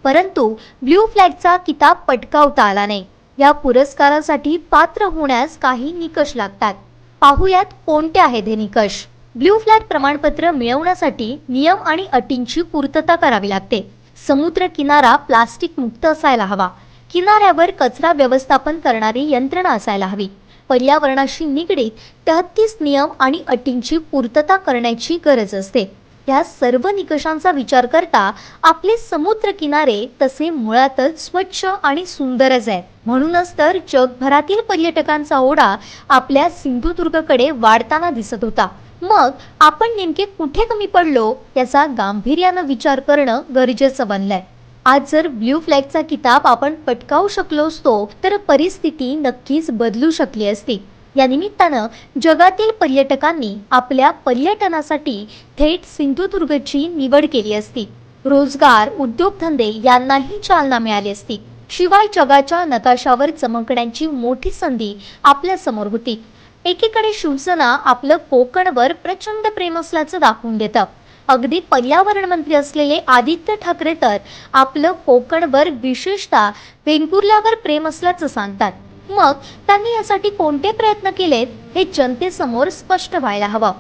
परंतु ब्ल्यू फ्लॅगचा किताब पटकावता आला नाही. या पुरस्कारासाठी पात्र होण्यास काही निकष लागतात. पाहुयात कोणते आहेत हे निकष. ब्ल्यू फ्लॅग प्रमाणपत्र मिळवण्यासाठी नियम आणि अटींची पूर्तता करावी लागते. समुद्र किनारा प्लास्टिक मुक्त असायला हवा. किनाऱ्यावर कचरा व्यवस्थापन करणारी यंत्रणा असायला हवी. पर्यावरणाशी निगडीत 33 नियम आणि अटींची पूर्तता करण्याची गरज असते. या सर्व निकषांचा विचार करता आपले समुद्र किनारे तसे मुळातच स्वच्छ आणि सुंदरच आहेत. म्हणूनच तर जगभरातील पर्यटकांचा ओढा आपल्या सिंधुदुर्गकडे वाढताना दिसत होता. मग आपण नेमके कुठे कमी पडलो याचा गांभीर्यानं विचार करणं गरजेचं बनलंय. आज जर ब्ल्यू फ्लॅगचा किताब आपण पटकावू शकलो असतो तर परिस्थिती नक्कीच बदलू शकली असती. या निमित्तानं जगातील पर्यटकांनी आपल्या पर्यटनासाठी थेट सिंधुदुर्गची निवड केली असती. रोजगार, उद्योगधंदे यांनाही चालना मिळाली असती. शिवाय जगाच्या नकाशावर चमकण्याची मोठी संधी आपल्या समोर होती. एकीकडे शिवसेना आपलं कोकणवर प्रचंड प्रेम असल्याचं दाखवून देतं. अगदी पर्यावरण मंत्री असलेले आदित्य ठाकरे तर आपलं कोकणवर विशेषतः वेंगुर्ल्यावर प्रेम असल्याचं सांगतात. मग त्यांनी यासाठी कोणते प्रयत्न केलेत हे जनतेसमोर स्पष्ट व्हायला हवं.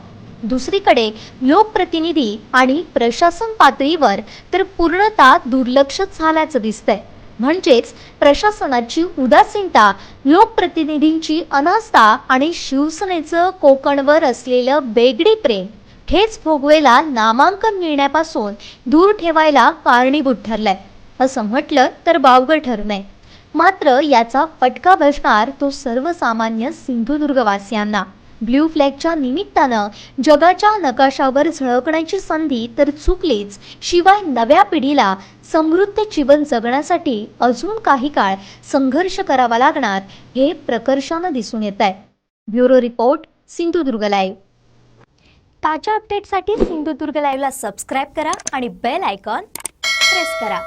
दुसरीकडे लोकप्रतिनिधी आणि प्रशासन पातळीवर तर पूर्णतः दुर्लक्ष झाल्याचं दिसतंय. म्हणजेच प्रशासनाची उदासीनता, लोकप्रतिनिधींची अनास्था आणि शिवसेनेचं कोकणवर असलेलं वेगळी प्रेम हेच भोगवेला नामांकन मिळण्यापासून दूर ठेवायला कारणीभूत ठरलंय. असं म्हटलं तर वावगं ठरू नये. मात्र याचा फटका बसणार तो सर्वसामान्य सिंधुदुर्गवासियांना. ब्ल्यू फ्लॅगच्या निमित्तानं जगाच्या नकाशावर झळकण्याची संधी तर चुकलीच, शिवाय नव्या पिढीला समृद्ध जीवन जगण्यासाठी अजून काही काळ संघर्ष करावा लागणार हे प्रकर्षानं दिसून येत आहे. Bureau report, Sindhudurg live. ताज्या अपडेटसाठी सिंधुदुर्ग लाईव्हला सबस्क्राईब करा आणि बेल आयकॉन प्रेस करा.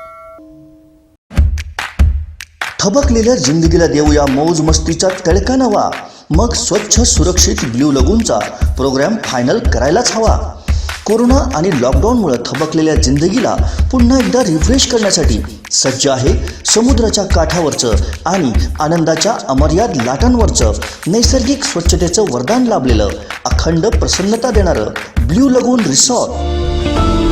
थबकलेल्या जिंदगीला देऊया मौज मस्तीचा तडका नवा. मग स्वच्छ सुरक्षित ब्ल्यू लगूनचा प्रोग्राम फायनल करायलाच हवा. कोरोना आणि लॉकडाऊनमुळे थबकलेल्या जिंदगीला पुन्हा एकदा रिफ्रेश करण्यासाठी सज्ज आहे समुद्राच्या काठावरचं आणि आनंदाच्या अमर्याद लाटांवरचं नैसर्गिक स्वच्छतेचं वरदान लाभलेलं अखंड प्रसन्नता देणारं ब्ल्यू लगून रिसॉर्ट.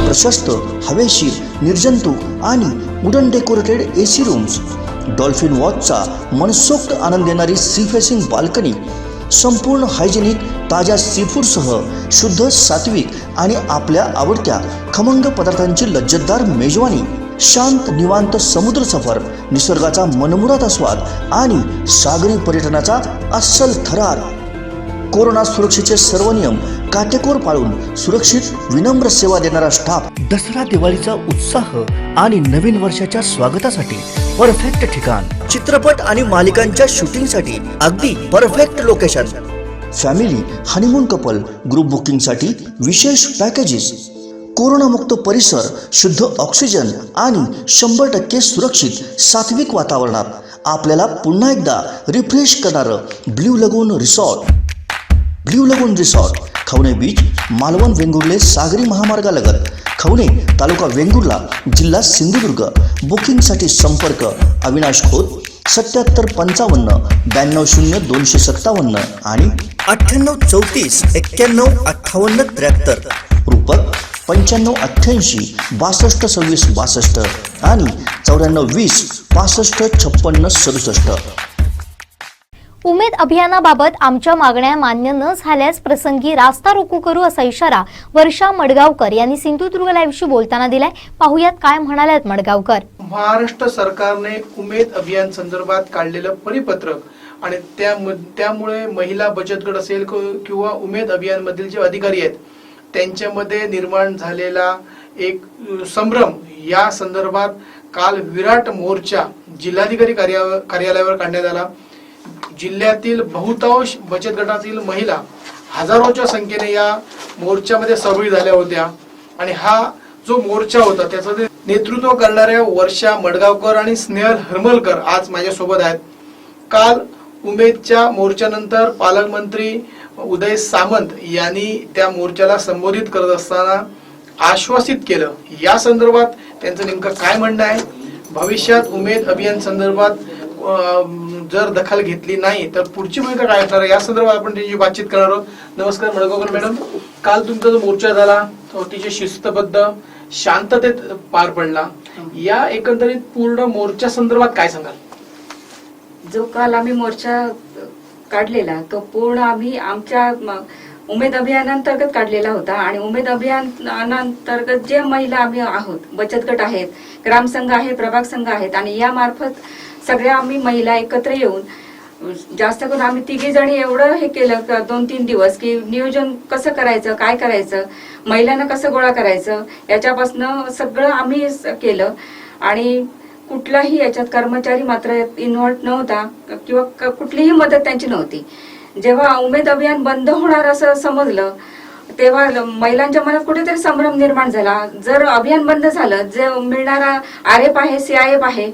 प्रशस्त, हवेशीर, निर्जंतुक आणि wooden decorated AC rooms, dolphin वॉचचा मनसोक्त आनंद देणारी सी फेसिंग बाल्कनी, संपूर्ण हायजेनिक ताज्या सीफूडसह शुद्ध, सात्विक आणि आपल्या आवडत्या खमंग पदार्थांची लज्जतदार मेजवानी, शांत निवांत समुद्र सफर, निसर्गाचा मनमुराद आस्वाद आणि सागरी पर्यटनाचा अस्सल थरार. कोरोना सुरक्षेचे सर्व नियम काटेकोर पाळून सुरक्षित विनम्र सेवा देणारा स्टाफ. दसरा दिवाळीचा उत्साह आणि नवीन वर्षाच्या स्वागतासाठी परफेक्ट ठिकाण. चित्रपट आणि मालिकांच्या शूटिंगसाठी अगदी perfect location. Family, honeymoon, couple, group बुकिंगसाठी विशेष पॅकेजेस. कोरोनामुक्त परिसर, शुद्ध ऑक्सिजन आणि 100% सुरक्षित सात्विक वातावरणात आपल्याला पुन्हा एकदा रिफ्रेश करणारं ब्ल्यू लगून रिसॉर्ट. ब्ल्यू लगून रिसॉर्ट, खवणे बीच, मालवण वेंगुर्ले सागरी महामार्गालगत, खवणे, तालुका वेंगुर्ला, जिल्हा सिंधुदुर्ग. बुकिंगसाठी संपर्क अविनाश खोत 7755 92 257 आणि 9834 91 58 73. रूपक 9588 62 26 62 आणि 9420 65 56 67. उमेद अभियानाबाबत आमच्या मागण्या मान्य न झाल्यास प्रसंगी रास्ता रोको करू असा इशारा वर्षा मडगावकर यांनी सिंधुदुर्ग लाईव्हशी बोलताना दिलाय. पाहुयात काय म्हणाल्यात मडगावकर. महाराष्ट्र सरकारने उमेद अभियान संदर्भात काढलेलं परिपत्रक आणि त्यामुळे महिला बचत गट असेल किंवा उमेद अभियान मधील जे अधिकारी आहेत त्यांच्यामध्ये निर्माण झालेला एक संभ्रम, या संदर्भात काल विराट मोर्चा जिल्हाधिकारी कार्यालयावर काढण्यात आला. जिल्ह्यातील बहुतांश बचत गटातील महिला हजारोच्या संख्येने या मोर्चामध्ये सहभागी झाल्या होत्या आणि हा जो मोर्चा होता त्याचं नेतृत्व करणाऱ्या वर्षा मडगावकर आणि स्नेहल हरमलकर आज माझ्यासोबत आहेत. काल उमेदच्या मोर्चानंतर पालकमंत्री उदय सामंत यांनी त्या मोर्चाला संबोधित करत असताना आश्वासित केलं. या संदर्भात त्यांचं नेमकं काय म्हणणं आहे, भविष्यात उमेद अभियान संदर्भात जर दखल घेतली नाही तर पुढची भूमिका काय असणार या संदर्भात आपण त्यांची बातचीत करणार आहोत. नमस्कार मडगावकर मॅडम, काल तुमचा जो मोर्चा झाला तो अतिशय शिस्तबद्ध शांततेत पार पडला. या एकंदरीत पूर्ण मोर्चा संदर्भात काय सांगाल? जो काल आम्ही मोर्चा काढलेला तो पूर्ण आम्ही आमच्या उमेद अभियानांतर्गत काढलेला होता आणि उमेद अभियानांतर्गत जे महिला आम्ही आहोत, बचत गट आहेत, ग्रामसंघ आहे, प्रभाग संघ आहेत आणि यामार्फत सगळ्या आम्ही महिला एकत्र येऊन जास्त करून आम्ही तिघी जणी एवढं हे केलं 2-3 दिवस की नियोजन कसं करायचं, काय करायचं, महिलांना कसं गोळा करायचं याच्यापासून सगळं आम्ही केलं आणि कुठलाही याच्यात कर्मचारी मात्र इन्व्हॉल्व नव्हता किंवा कुठलीही मदत त्यांची नव्हती. जेव्हा उमेद अभियान बंद होणार असं समजलं तेव्हा महिलांच्या मनात कुठेतरी संभ्रम निर्माण झाला. जर अभियान बंद झालं, जे मिळणारा आरएफ आहे, सीआयएफ आहे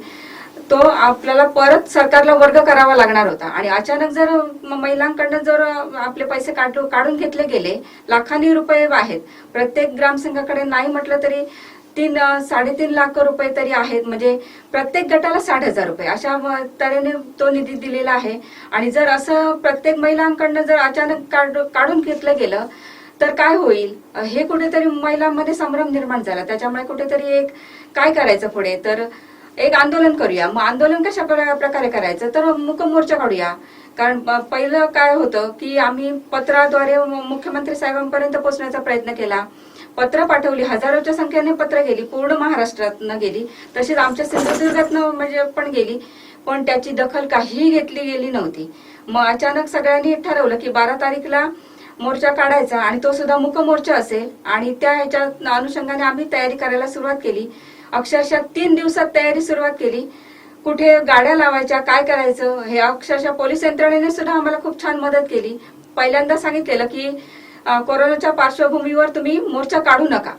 तो आपल्याला परत सरकारला वर्ग करावा लागणार होता आणि अचानक जर महिलांकडनं जर आपले पैसे काढून घेतले गेले, लाखांनी रुपये आहेत, प्रत्येक ग्रामसंघाकडे नाही म्हटलं तरी 3-3.5 लाख रुपये तरी आहेत, म्हणजे प्रत्येक गटाला 60,000 रुपये अशा तऱ्हेने तो निधी दिलेला आहे. आणि जर असं प्रत्येक महिलांकडनं जर अचानक काढून घेतलं गेलं तर काय होईल, हे कुठेतरी महिलांमध्ये संभ्रम निर्माण झाला. त्याच्यामुळे कुठेतरी एक काय करायचं पुढे, तर एक आंदोलन करूया. मग आंदोलन कशा प्रकारे करायचं, तर मूक मोर्चा काढूया. कारण पहिलं काय होतं की आम्ही पत्राद्वारे मुख्यमंत्री साहेबांपर्यंत पोहोचण्याचा प्रयत्न केला, पत्र पाठवली, हजारोच्या संख्येने पत्र गेली, पूर्ण महाराष्ट्रातनं गेली, तशीच आमच्या सिंधुदुर्गातनं म्हणजे पण गेली, पण त्याची दखल काहीही घेतली गेली नव्हती. मग अचानक सगळ्यांनी ठरवलं की 12 तारीखला मोर्चा काढायचा आणि तो सुद्धा मूक मोर्चा असेल आणि त्या ह्याच्या अनुषंगाने आम्ही तयारी करायला सुरुवात केली. अक्षरशः 3 दिवसात तयारी सुरुवात केली. कुठे गाड्या लावायच्या, काय करायचं, हे अक्षरशः पोलीस यंत्रणेने सुद्धा आम्हाला खूप छान मदत केली. पहिल्यांदा सांगितलेलं की कोरोनाच्या पार्श्वभूमीवर तुम्ही मोर्चा काढू नका,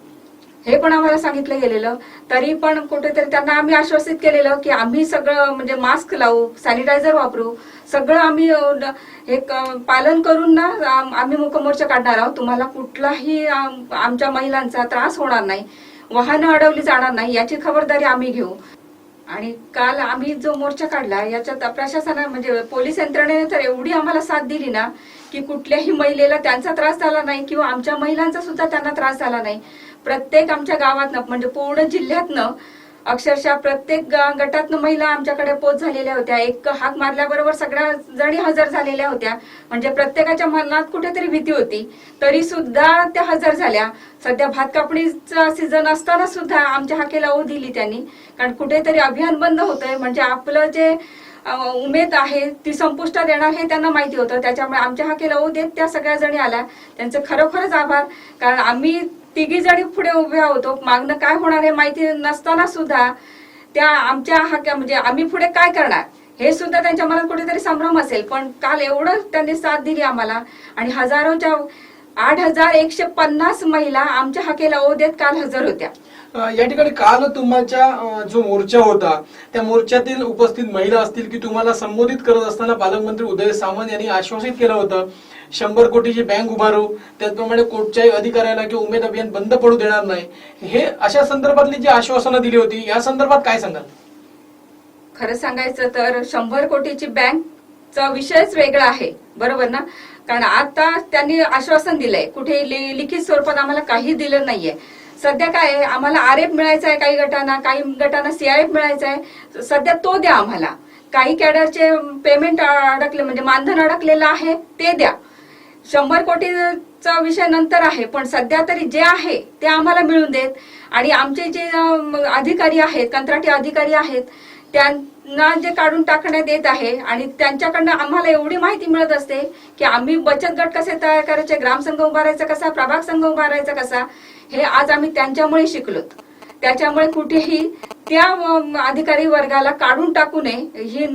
हे पण आम्हाला सांगितलं गेलेलं. तरी पण कुठेतरी त्यांना आम्ही आश्वासित केलेलं की आम्ही सगळं म्हणजे मास्क लावू, सॅनिटायझर वापरू, सगळं आम्ही हे पालन करून ना आम्ही मूक मोर्चा काढणार आहोत. तुम्हाला कुठलाही आमच्या महिलांचा त्रास होणार नाही, वाहनं अडवली जाणार नाही, याची खबरदारी आम्ही घेऊ. आणि काल आम्ही जो मोर्चा काढला याच्यात प्रशासना म्हणजे पोलीस यंत्रणेने तर एवढी आम्हाला साथ दिली ना की कुठल्याही महिलेला त्यांचा त्रास झाला नाही किंवा आमच्या महिलांचा सुद्धा त्यांना त्रास झाला नाही. प्रत्येक आमच्या गावातनं म्हणजे पूर्ण जिल्ह्यातनं अक्षरशः प्रत्येक गटातनं महिला आमच्याकडे पोच झालेल्या होत्या. एक हाक मारल्याबरोबर सगळ्या जणी हजर झालेल्या होत्या. म्हणजे प्रत्येकाच्या मनात कुठेतरी भीती होती, तरी सुद्धा त्या हजर झाल्या. सध्या भात कापणीचा सीझन असताना सुद्धा आमच्या हाकेला ओ दिली त्यांनी, कारण कुठेतरी अभियान बंद होतंय म्हणजे आपलं जे उमेद आहे ती संपुष्टात येणार हे त्यांना माहिती होतं. त्याच्यामुळे आमच्या हाकेला ओ देत त्या सगळ्या जणी आल्या. त्यांचे खरोखरच आभार, कारण आम्ही तिघी जणी पुढे उभ्या होतो, मागणं काय होणार हे माहिती नसताना सुद्धा त्या आमच्या हाक्या म्हणजे आम्ही पुढे काय करणार हे सुद्धा त्यांच्या मनात कुठेतरी संभ्रम असेल. पण काल एवढं त्यांनी साथ दिली आम्हाला आणि हजारोच्या 8,150 महिला आमच्या हाकेला ओ देत काल हजर होत्या. या ठिकाणी काल तुमचा जो मोर्चा होता त्या मोर्चातील उपस्थित महिला असतील की तुम्हाला संबोधित करत असताना पालकमंत्री उदय सामंत यांनी आश्वासित केलं होतं 100 कोटीची बँक उभारू, त्याचप्रमाणे कोर्टच्याही अधिकाऱ्याला किंवा उमेद अभियान बंद पडू देणार नाही, हे अशा संदर्भातली जी आश्वासनं दिली होती या संदर्भात काय सांगाल? खरं सांगायचं तर 100 कोटीची बँकचा विषयच वेगळा आहे, बरोबर ना? कारण आता त्यांनी आश्वासन दिलंय, कुठे लिखित स्वरूपात आम्हाला काही दिलं नाहीये. सध्या काय आहे, आम्हाला आरएफ मिळायचा आहे, काही गटांना सीआयएफ मिळायचा आहे, सध्या तो द्या आम्हाला. काही कॅडरचे पेमेंट अडकले म्हणजे मानधन अडकलेलं आहे ते द्या. 100 कोटीचा विषय नंतर आहे, पण सध्या तरी जे आहे ते आम्हाला मिळून देत. आणि आमचे जे अधिकारी आहेत, कंत्राटी अधिकारी आहेत, त्यांना जे काढून टाकण्यात येत आहे आणि त्यांच्याकडनं आम्हाला एवढी माहिती मिळत असते की आम्ही बचत गट कसे तयार करायचे, ग्रामसंघ उभारायचा कसा, प्रभाग संघ उभारायचा कसा, हे आज आम्ही त्यांच्यामुळे शिकलोत. त्याच्यामुळे कुठेही त्या अधिकारी वर्गाला काढून टाकू नये ही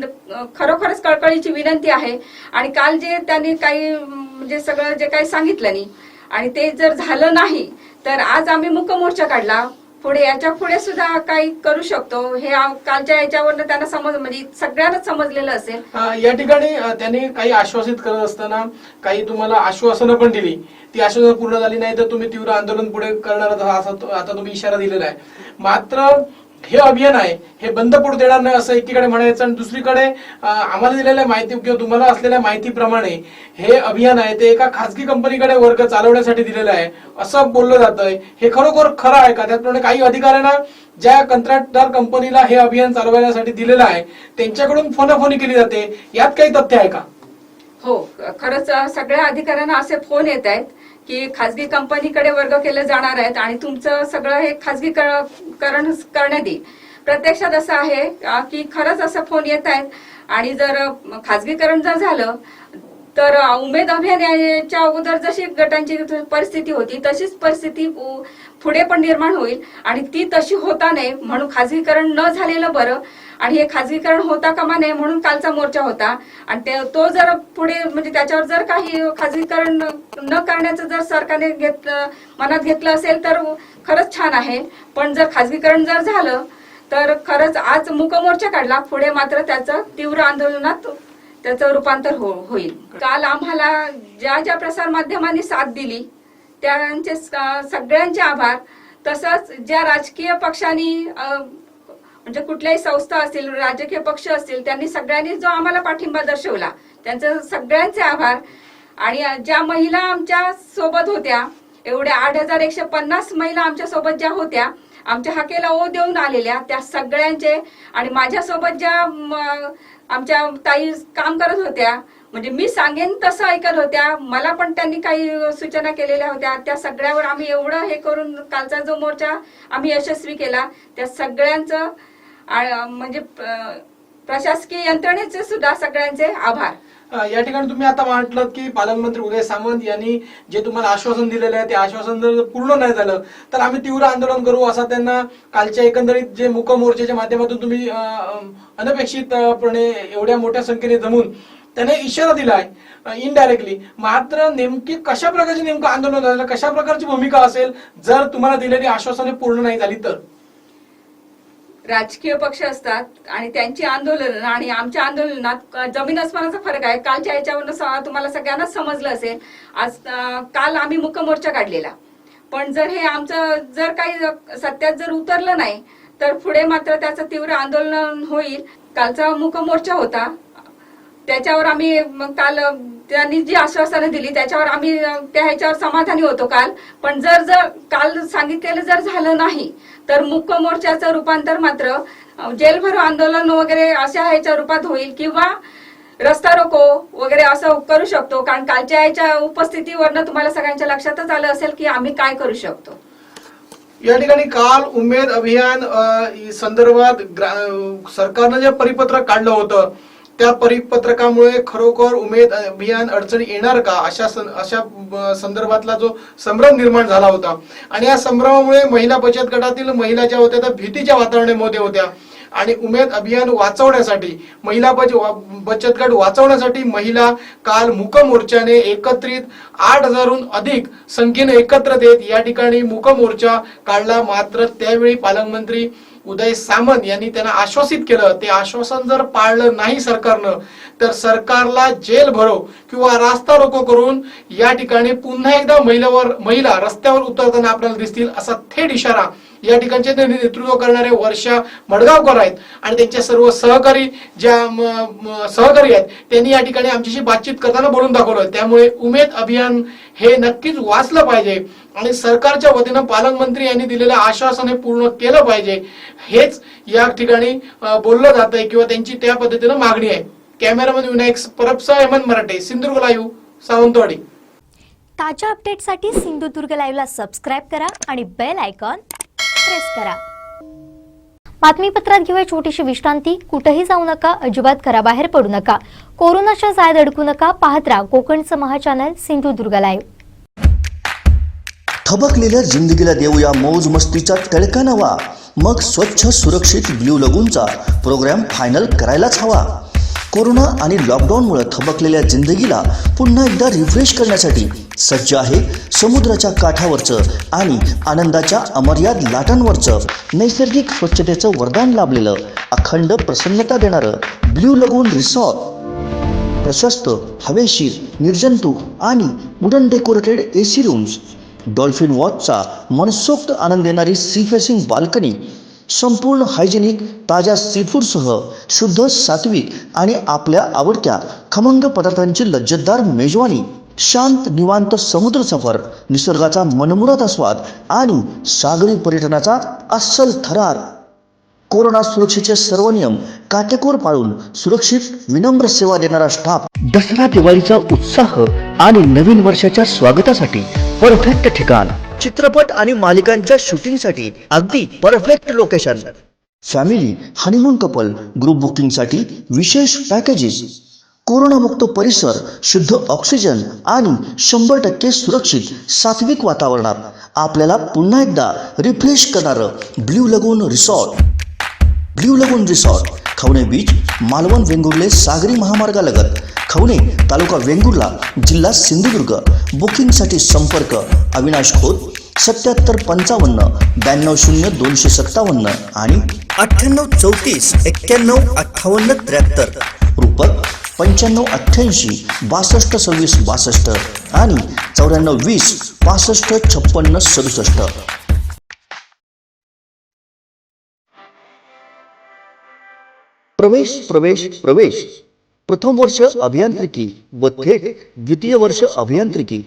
खरोखरच कळकळीची विनंती आहे. आणि काल जे त्यांनी काही म्हणजे सगळं जे काही सांगितलं नाही आणि ते जर झालं नाही तर आज आम्ही मूक मोर्चा काढला. पुढे याच्या पुढे सुद्धा काही करू शकतो हे कालच्या याच्यावरनं त्यांना म्हणजे सगळ्यांनाच समजलेलं असेल. या ठिकाणी त्यांनी काही आश्वासित करत असताना काही तुम्हाला आश्वासनं पण दिली, ती आश्वासनं पूर्ण झाली नाही तर तुम्ही तीव्र आंदोलन पुढे करणार आता तुम्ही इशारा दिलेला आहे. मात्र हे अभियान आहे हे बंद पडू देणार नाही असं एकीकडे म्हणायचं आणि दुसरीकडे आम्हाला दिलेल्या माहिती किंवा तुम्हाला असलेल्या माहितीप्रमाणे हे अभियान आहे ते एका खासगी कंपनीकडे वर्ग चालवण्यासाठी दिलेलं आहे असं बोललं जातंय. हे खरोखर खरं आहे का? त्याचप्रमाणे काही अधिकाऱ्यांना ज्या कंत्राटदार कंपनीला हे अभियान चालवण्यासाठी दिलेलं आहे त्यांच्याकडून फोनाफोनी केली जाते, यात काही तथ्य आहे का? हो, खरंच सगळ्या अधिकाऱ्यांना असे फोन येत आहेत की खाजगी कंपनीकडे वर्ग केले जाणार आहेत आणि तुमचं सगळं हे खाजगीकरण करण्यात येईल. प्रत्यक्षात असं आहे की खरंच असं फोन येत आहेत आणि जर खाजगीकरण जर झालं तर उमेद अभियानाच्या अगोदर जशी गटांची परिस्थिती होती तशीच परिस्थिती पुढे पण निर्माण होईल आणि ती तशी होता नये म्हणून खाजगीकरण न झालेलं बरं. आणि हे खाजगीकरण होता कामा नये म्हणून कालचा मोर्चा होता आणि तो जर पुढे म्हणजे त्याच्यावर जर काही खाजगीकरण न करण्याचं जर सरकारने मनात घेतलं असेल तर खरंच छान आहे. पण जर खाजगीकरण जर झालं तर खरंच आज मूकमोर्चा काढला, पुढे मात्र त्याचं तीव्र आंदोलनात त्याचं रूपांतर होईल. काल आम्हाला ज्या ज्या प्रसार माध्यमांनी साथ दिली त्यांचे सगळ्यांचे आभार. तसंच ज्या राजकीय पक्षांनी म्हणजे कुठल्याही संस्था असतील, राजकीय पक्ष असतील, त्यांनी सगळ्यांनी जो आम्हाला पाठिंबा दर्शवला त्यांचे सगळ्यांचे आभार. आणि ज्या महिला आमच्या सोबत होत्या, एवढ्या 8,150 महिला आमच्या सोबत ज्या होत्या, आमच्या हाकेला ओ देऊन आलेल्या, त्या सगळ्यांचे आणि माझ्यासोबत ज्या आमच्या ताई काम करत होत्या, म्हणजे मी सांगेन तसं ऐकत होत्या, मला पण त्यांनी काही सूचना केलेल्या होत्या, त्या सगळ्यावर आम्ही एवढं हे करून कालचा जो मोर्चा आम्ही यशस्वी केला त्या सगळ्यांचं म्हणजे प्रशासकीय यंत्रणेचे सुद्धा सगळ्यांचे आभार. या ठिकाणी तुम्ही आता म्हटलं की पालकमंत्री उदय सामंत यांनी जे तुम्हाला आश्वासन दिलेलं आहे ते आश्वासन जर पूर्ण नाही झालं तर आम्ही तीव्र आंदोलन करू असा त्यांना कालच्या एकंदरीत जे मूक मोर्चाच्या माध्यमातून तुम्ही अनपेक्षितपणे एवढ्या मोठ्या संख्येने जमून त्याने इशारा दिला आहे इनडायरेक्टली. मात्र नेमकी कशा प्रकारचे नेमकं आंदोलन झालं, कशा प्रकारची भूमिका असेल जर तुम्हाला दिलेली आश्वासने पूर्ण नाही झाली तर? राजकीय पक्ष असतात आणि त्यांची आंदोलन आणि आमच्या आंदोलनात जमीन अस्मानाचा फरक आहे. कालच्या याच्यावरून तुम्हाला सगळ्यांना समजलं असेल. काल आम्ही मूकमोर्चा काढलेला, पण जर हे आमचं जर काही सत्यात जर उतरलं नाही तर पुढे मात्र त्याचं तीव्र आंदोलन होईल. कालचा मूकमोर्चा होता त्याच्यावर आम्ही काल त्यांनी जी आश्वासनं दिली त्याच्यावर आम्ही त्या ह्याच्यावर समाधानी होतो काल. पण जर काल सांगितलेलं जर झालं नाही तर मूक मोर्चाचं रूपांतर मात्र जेलभरो आंदोलन वगैरे अशा ह्याच्या रूपात होईल किंवा रस्ता रोको वगैरे असं करू शकतो. कारण कालच्या ह्याच्या उपस्थितीवरनं तुम्हाला सगळ्यांच्या लक्षातच आलं असेल की आम्ही काय करू शकतो. या ठिकाणी काल उमेद अभियान संदर्भात सरकारनं जे परिपत्रक काढलं होतं त्या परिपत्रकामुळे खरोखर उमेद अभियान अडचणी येणार का अशा संदर्भातला जो संभ्रम निर्माण झाला होता. आणि या संभ्रमामुळे महिला बचत गटातील महिला ज्या होत्या त्या भीतीच्या वातावरणामध्ये होत्या आणि उमेद अभियान वाचवण्यासाठी, महिला बचत गट वाचवण्यासाठी महिला काल मूक मोर्चाने एकत्रित 8,000हून अधिक संख्येने एकत्र येत या ठिकाणी मूक मोर्चा काढला. मात्र त्यावेळी पालकमंत्री उदय सामंत यांनी त्यांना आश्वासित केलं. ते आश्वासन जर पाळलं नाही सरकारनं तर सरकारला जेल भरो किंवा रास्ता रोको करून या ठिकाणी पुन्हा एकदा महिला रस्त्यावर उतरताना आपल्याला दिसतील असा थेट इशारा या ठिकाणचे नेतृत्व करणारे वर्षा मडगावकर आहेत आणि त्यांच्या सर्व सहकारी आहेत त्यांनी या ठिकाणी आमच्याशी बातचीत करताना बोलून दाखवलं. त्यामुळे उमेद अभियान हे नक्कीच वाचलं पाहिजे आणि सरकारच्या वतीनं पालकमंत्री यांनी दिलेलं आश्वासन हे पूर्ण केलं पाहिजे हेच या ठिकाणी बोललं जात आहे किंवा त्यांची त्या पद्धतीनं मागणी आहे. कॅमेरामन विनायक परबसह हेमंत मराठे, सिंधुदुर्ग लाईव्ह, सावंतवाडी. ताज्या अपडेटसाठी सिंधुदुर्ग लाईव्हला सबस्क्राईब करा आणि बेल आयकॉन प्रेस करा. बातमीपत्रात घेऊया छोटीशी विश्रांती. कुठेही जाऊ नका, अजिबात घराबाहेर पडू नका, कोरोनाच्या जाळ्यात अडकू नका. पाहत राहा कोकणचं महाचॅनल सिंधुदुर्ग लाईव्ह. थबकलेल्या जिंदगीला देऊया मौज मस्तीचा तडका नवा. मग स्वच्छ सुरक्षित ब्ल्यू लगूनचा प्रोग्राम फायनल करायलाच हवा. कोरोना आणि लॉकडाऊनमुळे थबकलेल्या जिंदगीला पुन्हा एकदा रिफ्रेश करण्यासाठी सज्ज आहे समुद्राच्या काठावरचं आणि आनंदाच्या अमर्याद लाटांवरचं नैसर्गिक स्वच्छतेचं वरदान लाभलेलं अखंड प्रसन्नता देणारं ब्ल्यू लगून रिसॉर्ट. प्रशस्त, हवेशीर, निर्जंतुक आणि wooden decorated AC rooms, dolphin वॉचचा मनसोक्त आनंद देणारी सी फेसिंग बाल्कनी, संपूर्ण हायजेनिक ताज्या सीफूडसह शुद्ध, सात्विक आणि आपल्या आवडत्या खमंग पदार्थांची लज्जतदार मेजवानी, शांत निवांत समुद्र सफर, निसर्गाचा मनमुराद आस्वाद आणि सागरी पर्यटनाचा अस्सल थरार. कोरोना सुरक्षेचे सर्व नियम काटेकोर पाळून सुरक्षित विनम्र सेवा देणारा स्टाफ. दसरा दिवाळीचा उत्साह आणि नवीन वर्षाच्या स्वागतासाठी परफेक्ट ठिकाण, चित्रपट आणि मालिकांच्या शूटिंगसाठी अगदी perfect location. Family, honeymoon couple, group बुकिंगसाठी विशेष पॅकेजेस. कोरोनामुक्त परिसर, शुद्ध ऑक्सिजन आणि 100% सुरक्षित सात्विक वातावरणात आपल्याला पुन्हा एकदा रिफ्रेश करणारं ब्ल्यू लगून रिसॉर्ट. ब्ल्यू लगून रिसॉर्ट, खवणे बीच, मालवण वेंगुर्ले सागरी महामार्गालगत, खवणे, तालुका वेंगुर्ला, जिल्हा सिंधुदुर्ग. बुकिंगसाठी संपर्क अविनाश खोत 7755 92 257 आणि 9834 91 58 73. रूपक 9588 62 26 62 आणि 9420 65 56 67. प्रवेश प्रवेश प्रवेश. प्रथम वर्ष अभियांत्रिकी व थेट द्वितीय वर्ष अभियांत्रिकी.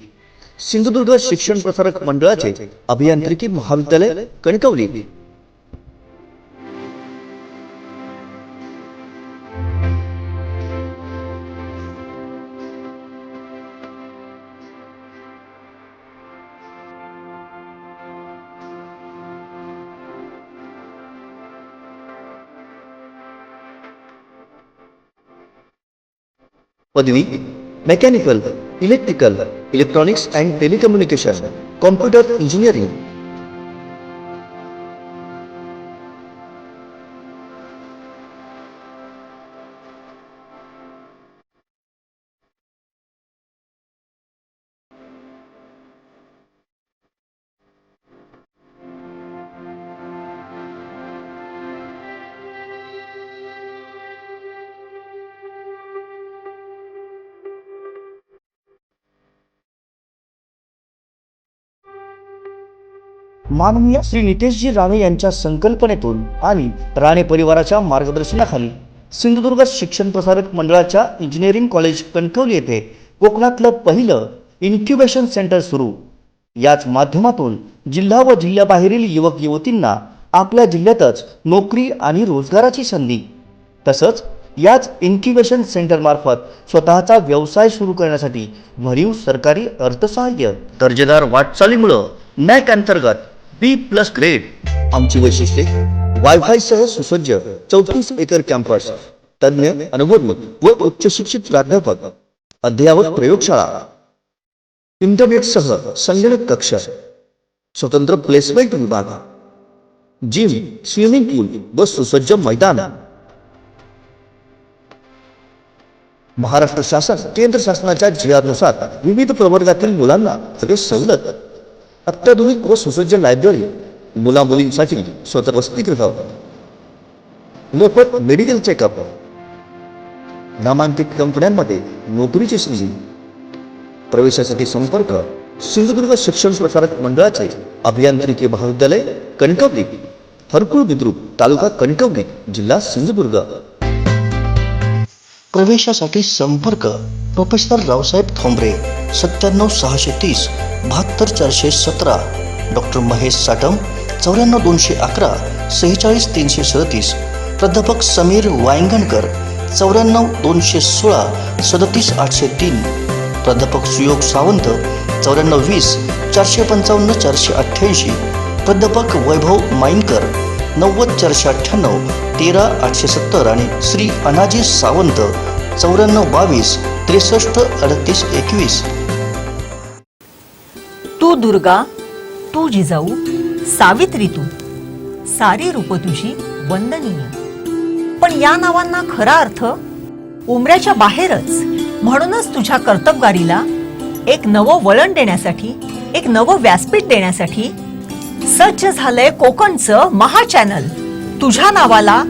सिंधुदुर्ग शिक्षण प्रसारक मंडळाचे अभियांत्रिकी महाविद्यालय कणकवली. पदवी mechanical, electrical, electronics and telecommunication, computer engineering. माननीय श्री नितेशजी राणे यांच्या संकल्पनेतून आणि राणे परिवाराच्या मार्गदर्शनाखाली सिंधुदुर्ग शिक्षण प्रसारक मंडळाच्या इंजिनिअरिंग कॉलेज कणकवली येथे कोकणातलं पहिलं इन्क्युबेशन सेंटर सुरू. याच माध्यमातून जिल्हा व जिल्ह्याबाहेरील युवक युवतींना आपल्या जिल्ह्यातच नोकरी आणि रोजगाराची संधी, तसंच याच इन्क्युबेशन सेंटरमार्फत स्वतःचा व्यवसाय सुरू करण्यासाठी भरीव सरकारी अर्थसहाय्य. दर्जेदार वाटचालीमुळं नॅक अंतर्गत B+ ग्रेड. आमची वैशिष्ट्ये: वायफाय सह सुसज्ज 34 एकर कॅम्पस, तज्ञ अनुभवी व उच्च शिक्षित प्राध्यापक, अद्ययावत प्रयोगशाळा, इंटरनेट सह संगणक कक्ष, स्वतंत्र प्लेसमेंट विभाग, जिम, स्विमिंग पूल व सुसज्ज मैदान. महाराष्ट्र शासन केंद्र शासनाच्या GR नुसार विविध प्रवर्गातील मुलांना सगळे सवलत. अत्याधुनिक व सुसज्ज लायब्ररी, मुला मुलींसाठी स्वतः वसतिगृह, मोफत मेडिकल चेकअप, नामांकित कंपन्यांमध्ये नोकरीची संधी. प्रवेशासाठी संपर्क सिंधुदुर्ग शिक्षण प्रसारक मंडळाचे अभियांत्रिकी महाविद्यालय कणकवली, हरकुळ बुद्रुक, तालुका कणकवली, जिल्हा सिंधुदुर्ग. प्रवेशासाठी संपर्क प्रोफेसर रावसाहेब थोंबरे 97 630 72 417. डॉक्टर महेश साटम 94 211 46 337. प्राध्यापक समीर वायंगणकर 94 216 37 803. प्राध्यापक सुयोग सावंत 94 20 455 488. प्राध्यापक वैभव माईनकर 90 498 13 870 आणि श्री अनाजी सावंत 94 22 63 38 21. तू दुर्गा, तू जिजाऊ, सावित्री तू, सारी रूप तुझी वंदनीय. पण या नावांना खरा अर्थ उमऱ्याच्या बाहेरच. म्हणूनच तुझ्या कर्तबगारीला एक नवं वळण देण्यासाठी, एक नवं व्यासपीठ देण्यासाठी सज्ज झालंय कोकणचं महा चॅनल. तुझ्या नावाला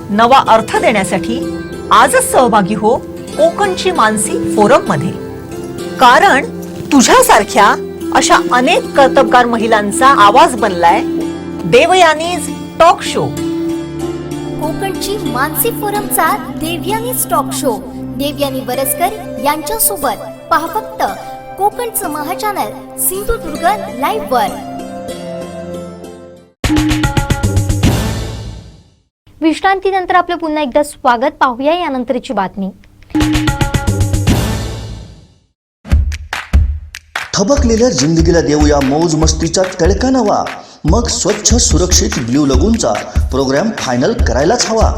नवा अर्थ देण्यासाठी आजच सहभागी हो कोकणची मानसी फोरम मध्ये. कारण तुझ्यासारख्या अशा अनेक कर्तबगार महिलांचा आवाज बनलाय देवयानीज टॉक शो. कोकणची मानसी फोरमचा देवयानी टॉक शो देवयानी वरसकर यांच्यासोबत पहा फक्त कोकणचं महा चॅनल सिंधुदुर्ग लाईव्ह वर. विश्रांतीनंतर आपलं पुन्हा एकदा स्वागत. पाहूया यानंतरची बातमी. थबकलेल्या जिंदगीला देऊया मौज मस्तीचा तडका नवा. मग स्वच्छ सुरक्षित ब्ल्यू लगूनचा प्रोग्राम फायनल करायलाच हवा.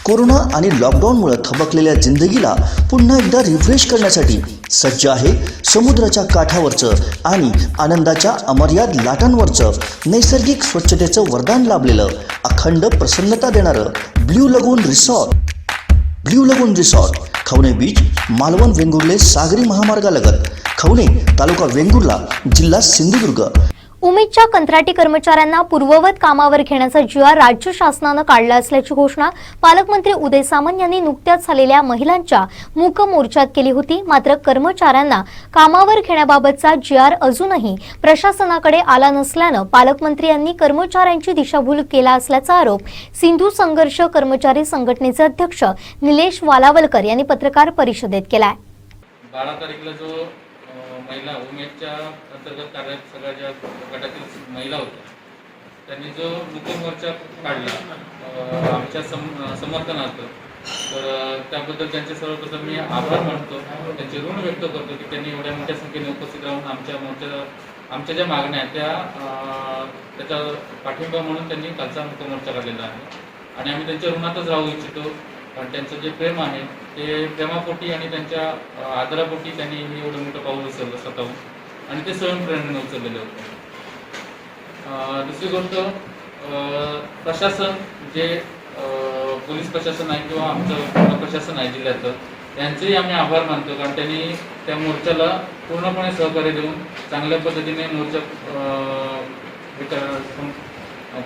कोरोना आणि लॉकडाऊनमुळे थबकलेल्या जिंदगीला पुन्हा एकदा रिफ्रेश करण्यासाठी सज्ज आहे समुद्राच्या काठावरचं आणि आनंदाच्या अमर्याद लाटांवरचं नैसर्गिक स्वच्छतेचं वरदान लाभलेलं अखंड प्रसन्नता देणारं ब्ल्यू लगून रिसॉर्ट. ब्ल्यू लगून रिसॉर्ट, खवणे बीच, मालवण वेंगुर्ले सागरी महामार्गालगत, खवणे, तालुका वेंगुर्ला, जिल्हा सिंधुदुर्ग. उमेदच्या कंत्राटी कर्मचाऱ्यांना पूर्ववत कामावर घेण्याचा GR राज्य शासनानं काढला असल्याची घोषणा पालकमंत्री उदय सामंत यांनी नुकत्याच झालेल्या महिलांच्या मूक मोर्चात केली होती. मात्र कर्मचाऱ्यांना कामावर घेण्याबाबतचा GR अजूनही प्रशासनाकडे आला नसल्यानं पालकमंत्री यांनी कर्मचाऱ्यांची दिशाभूल केला असल्याचा आरोप सिंधू संघर्ष कर्मचारी संघटनेचे अध्यक्ष निलेश वालावलकर यांनी पत्रकार परिषदेत केलाय. 12 तारीखला जो महिला उमेदच्या अंतर्गत कार्यात सगळ्या ज्या गटातील महिला होत्या त्यांनी जो मुख्य मोर्चा काढला आमच्या समर्थनार्थ, तर त्याबद्दल त्यांचे सर्वप्रथम मी आभार मानतो, त्यांचे ऋण व्यक्त करतो की त्यांनी एवढ्या मोठ्या संख्येने उपस्थित राहून आमच्या ज्या मागण्या आहेत त्याचा पाठिंबा म्हणून त्यांनी कालचा मुख्य मोर्चा काढलेला आहे. आणि आम्ही त्यांच्या ऋणातच राहू इच्छितो, कारण त्यांचं जे प्रेम आहे ते प्रेमापोटी आणि त्यांच्या आदरापोटी त्यांनी हे एवढं मोठं पाऊल उचललं स्वतःहून आणि ते स्वयंप्रेरणेने उचललेलं होतं. दुसरी गोष्ट, प्रशासन जे पोलीस प्रशासन आहे किंवा आमचं प्रशासन आहे जिल्ह्याचं, यांचेही आम्ही आभार मानतो, कारण त्यांनी त्या मोर्चाला पूर्णपणे सहकार्य देऊन चांगल्या पद्धतीने मोर्चा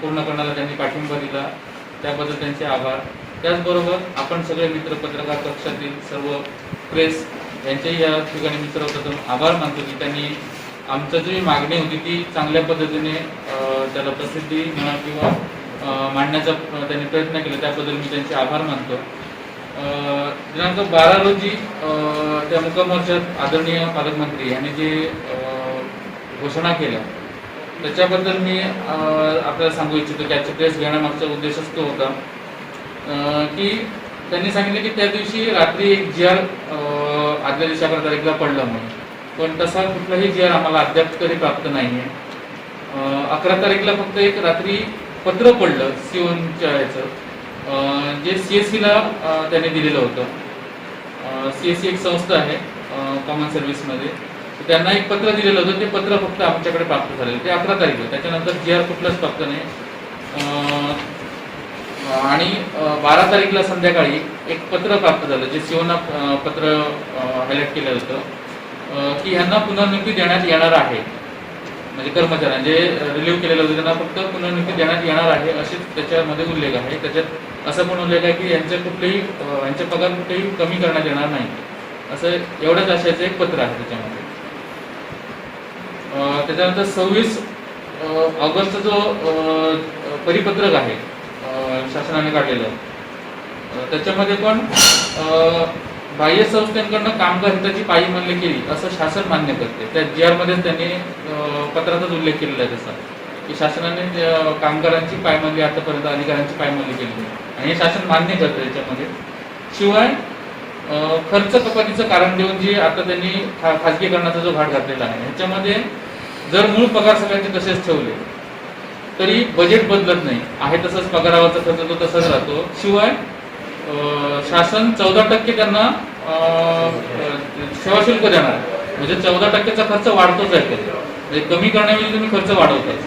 पूर्ण करण्याला त्यांनी पाठिंबा दिला, त्याबद्दल त्यांचे आभार. त्याचबरोबर आपण सगळे मित्र, पत्रकार कक्षातील सर्व प्रेस यांचेही या ठिकाणी मी सर्वप्रथम आभार मानतो की त्यांनी आमचं जी मागणी होती ती चांगल्या पद्धतीने त्याला प्रसिद्धी म्हणा किंवा मांडण्याचा त्यांनी प्रयत्न केला, त्याबद्दल मी त्यांचे आभार मानतो. दिनांक 12 रोजी त्या मुख्यमोर्चात आदरणीय पालकमंत्री यांनी जे घोषणा केल्या त्याच्याबद्दल मी आपल्याला सांगू इच्छितो की आजची प्रेस घेण्यामागचा उद्देशच तो होता की त्यांनी सांगितलं की त्या दिवशी रात्री एक GR आदल्या दिवशी 11 तारीखला पडला म्हणून, पण तसा कुठलाही GR आम्हाला अद्याप तरी प्राप्त नाही आहे. 11 तारीखला फक्त एक रात्री पत्र पडलं सिओनच्या ह्याचं, जे CSCला त्यांनी दिलेलं होतं. CSC एक संस्था आहे कॉमन सर्व्हिसमध्ये, त्यांना एक पत्र दिलेलं होतं, ते पत्र फक्त आमच्याकडे प्राप्त झालेलं ते 11 तारीखला. त्याच्यानंतर GR कुठलंच प्राप्त नाही. आणि 12 तारीखला संध्याकाळी एक पत्र प्राप्त झालं, जे सिओना पत्र हायलाईट केलं होतं की ह्यांना पुनर्नियुक्ती देण्यात येणार आहे, म्हणजे कर्मचाऱ्यांना जे रिलीव्ह केलेलं होतं त्यांना फक्त पुनर्नियुक्ती देण्यात येणार आहे असे त्याच्यामध्ये उल्लेख आहे. त्याच्यात असं पण उल्लेख आहे की यांचे पगार कुठेही कमी करण्यात येणार नाही, असं एवढ्याच आशयाचं एक पत्र आहे त्याच्यामध्ये. त्याच्यानंतर 26 ऑगस्टचा जो परिपत्रक आहे शासनाने काढलेलं, त्याच्यामध्ये पण बाह्य संस्थांकडनं कामगार हिताची पायमल्ली केली असं शासन मान्य करते. त्या GR मध्ये त्यांनी पत्रातच उल्लेख केलेला आहे तसा की शासनाने कामगारांची पायमल्ली आतापर्यंत अधिकाऱ्यांची पायमल्ली केली आणि हे शासन मान्य करतं याच्यामध्ये. शिवाय खर्च कपातीचं कारण देऊन जी आता त्यांनी खाजगीकरणाचा जो घाट घातलेला आहे ह्याच्यामध्ये जर मूळ पगार सगळ्यांचे तसेच ठेवले तरी बजेट बदलत नाही, आहे तसंच पगारावरचा खर्च तो तसाच राहतो. शिवाय शासन 14% त्यांना सेवा शुल्क देणार, म्हणजे 14%चा खर्च वाढतोच आहे, म्हणजे कमी करण्याऐवजी तुम्ही खर्च वाढवताच.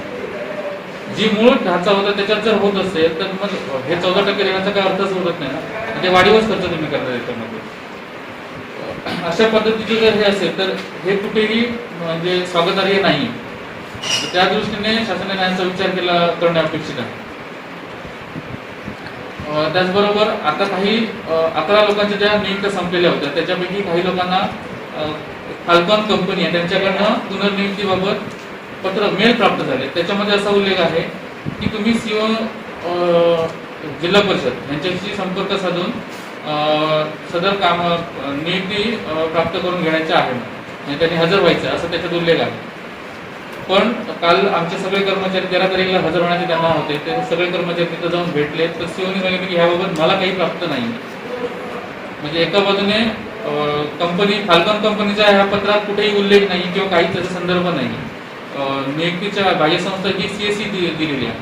जी मूळ ढाचा होता त्याच्यात जर होत असेल तर मग हे 14% देण्याचा काही अर्थच होत नाही ना, म्हणजे वाढीवच खर्च तुम्ही करता त्याच्यामध्ये. अशा पद्धतीचे जर हे असेल तर हे कुठेही म्हणजे स्वागतार्ह नाही. त्या दृष्टीने शासनाने यांचा विचार करणे अपेक्षित आहे. त्याचबरोबर आता काही 11 लोकांच्या ज्या नियुक्त्या संपलेल्या होत्या त्याच्यापैकी काही लोकांना फाल्कॉन कंपनी आहे त्यांच्याकडनं पुनर्नियुक्तीबाबत पत्र मेल प्राप्त झाले. त्याच्यामध्ये असा उल्लेख आहे की तुम्ही CO जिल्हा परिषद यांच्याशी संपर्क साधून सदर काम नियुक्ती प्राप्त करून घेण्याचे आहे, म्हणजे त्यांनी हजर व्हायचं असं त्याच्यात उल्लेख आहे. पण काल आमचे सगळे कर्मचारी 13 तारीखला हजर होण्याचे त्यांना होते, ते सगळे कर्मचारी तिथं जाऊन भेटले तर COने सांगितलं की ह्याबाबत मला काही प्राप्त नाही. म्हणजे एका बाजूने कंपनी फाल्कॉन कंपनीच्या ह्या पत्रात कुठेही उल्लेख नाही किंवा काही त्याचा संदर्भ नाही. नियुक्तीच्या बाह्य संस्था ही CSE दिलेली आहे.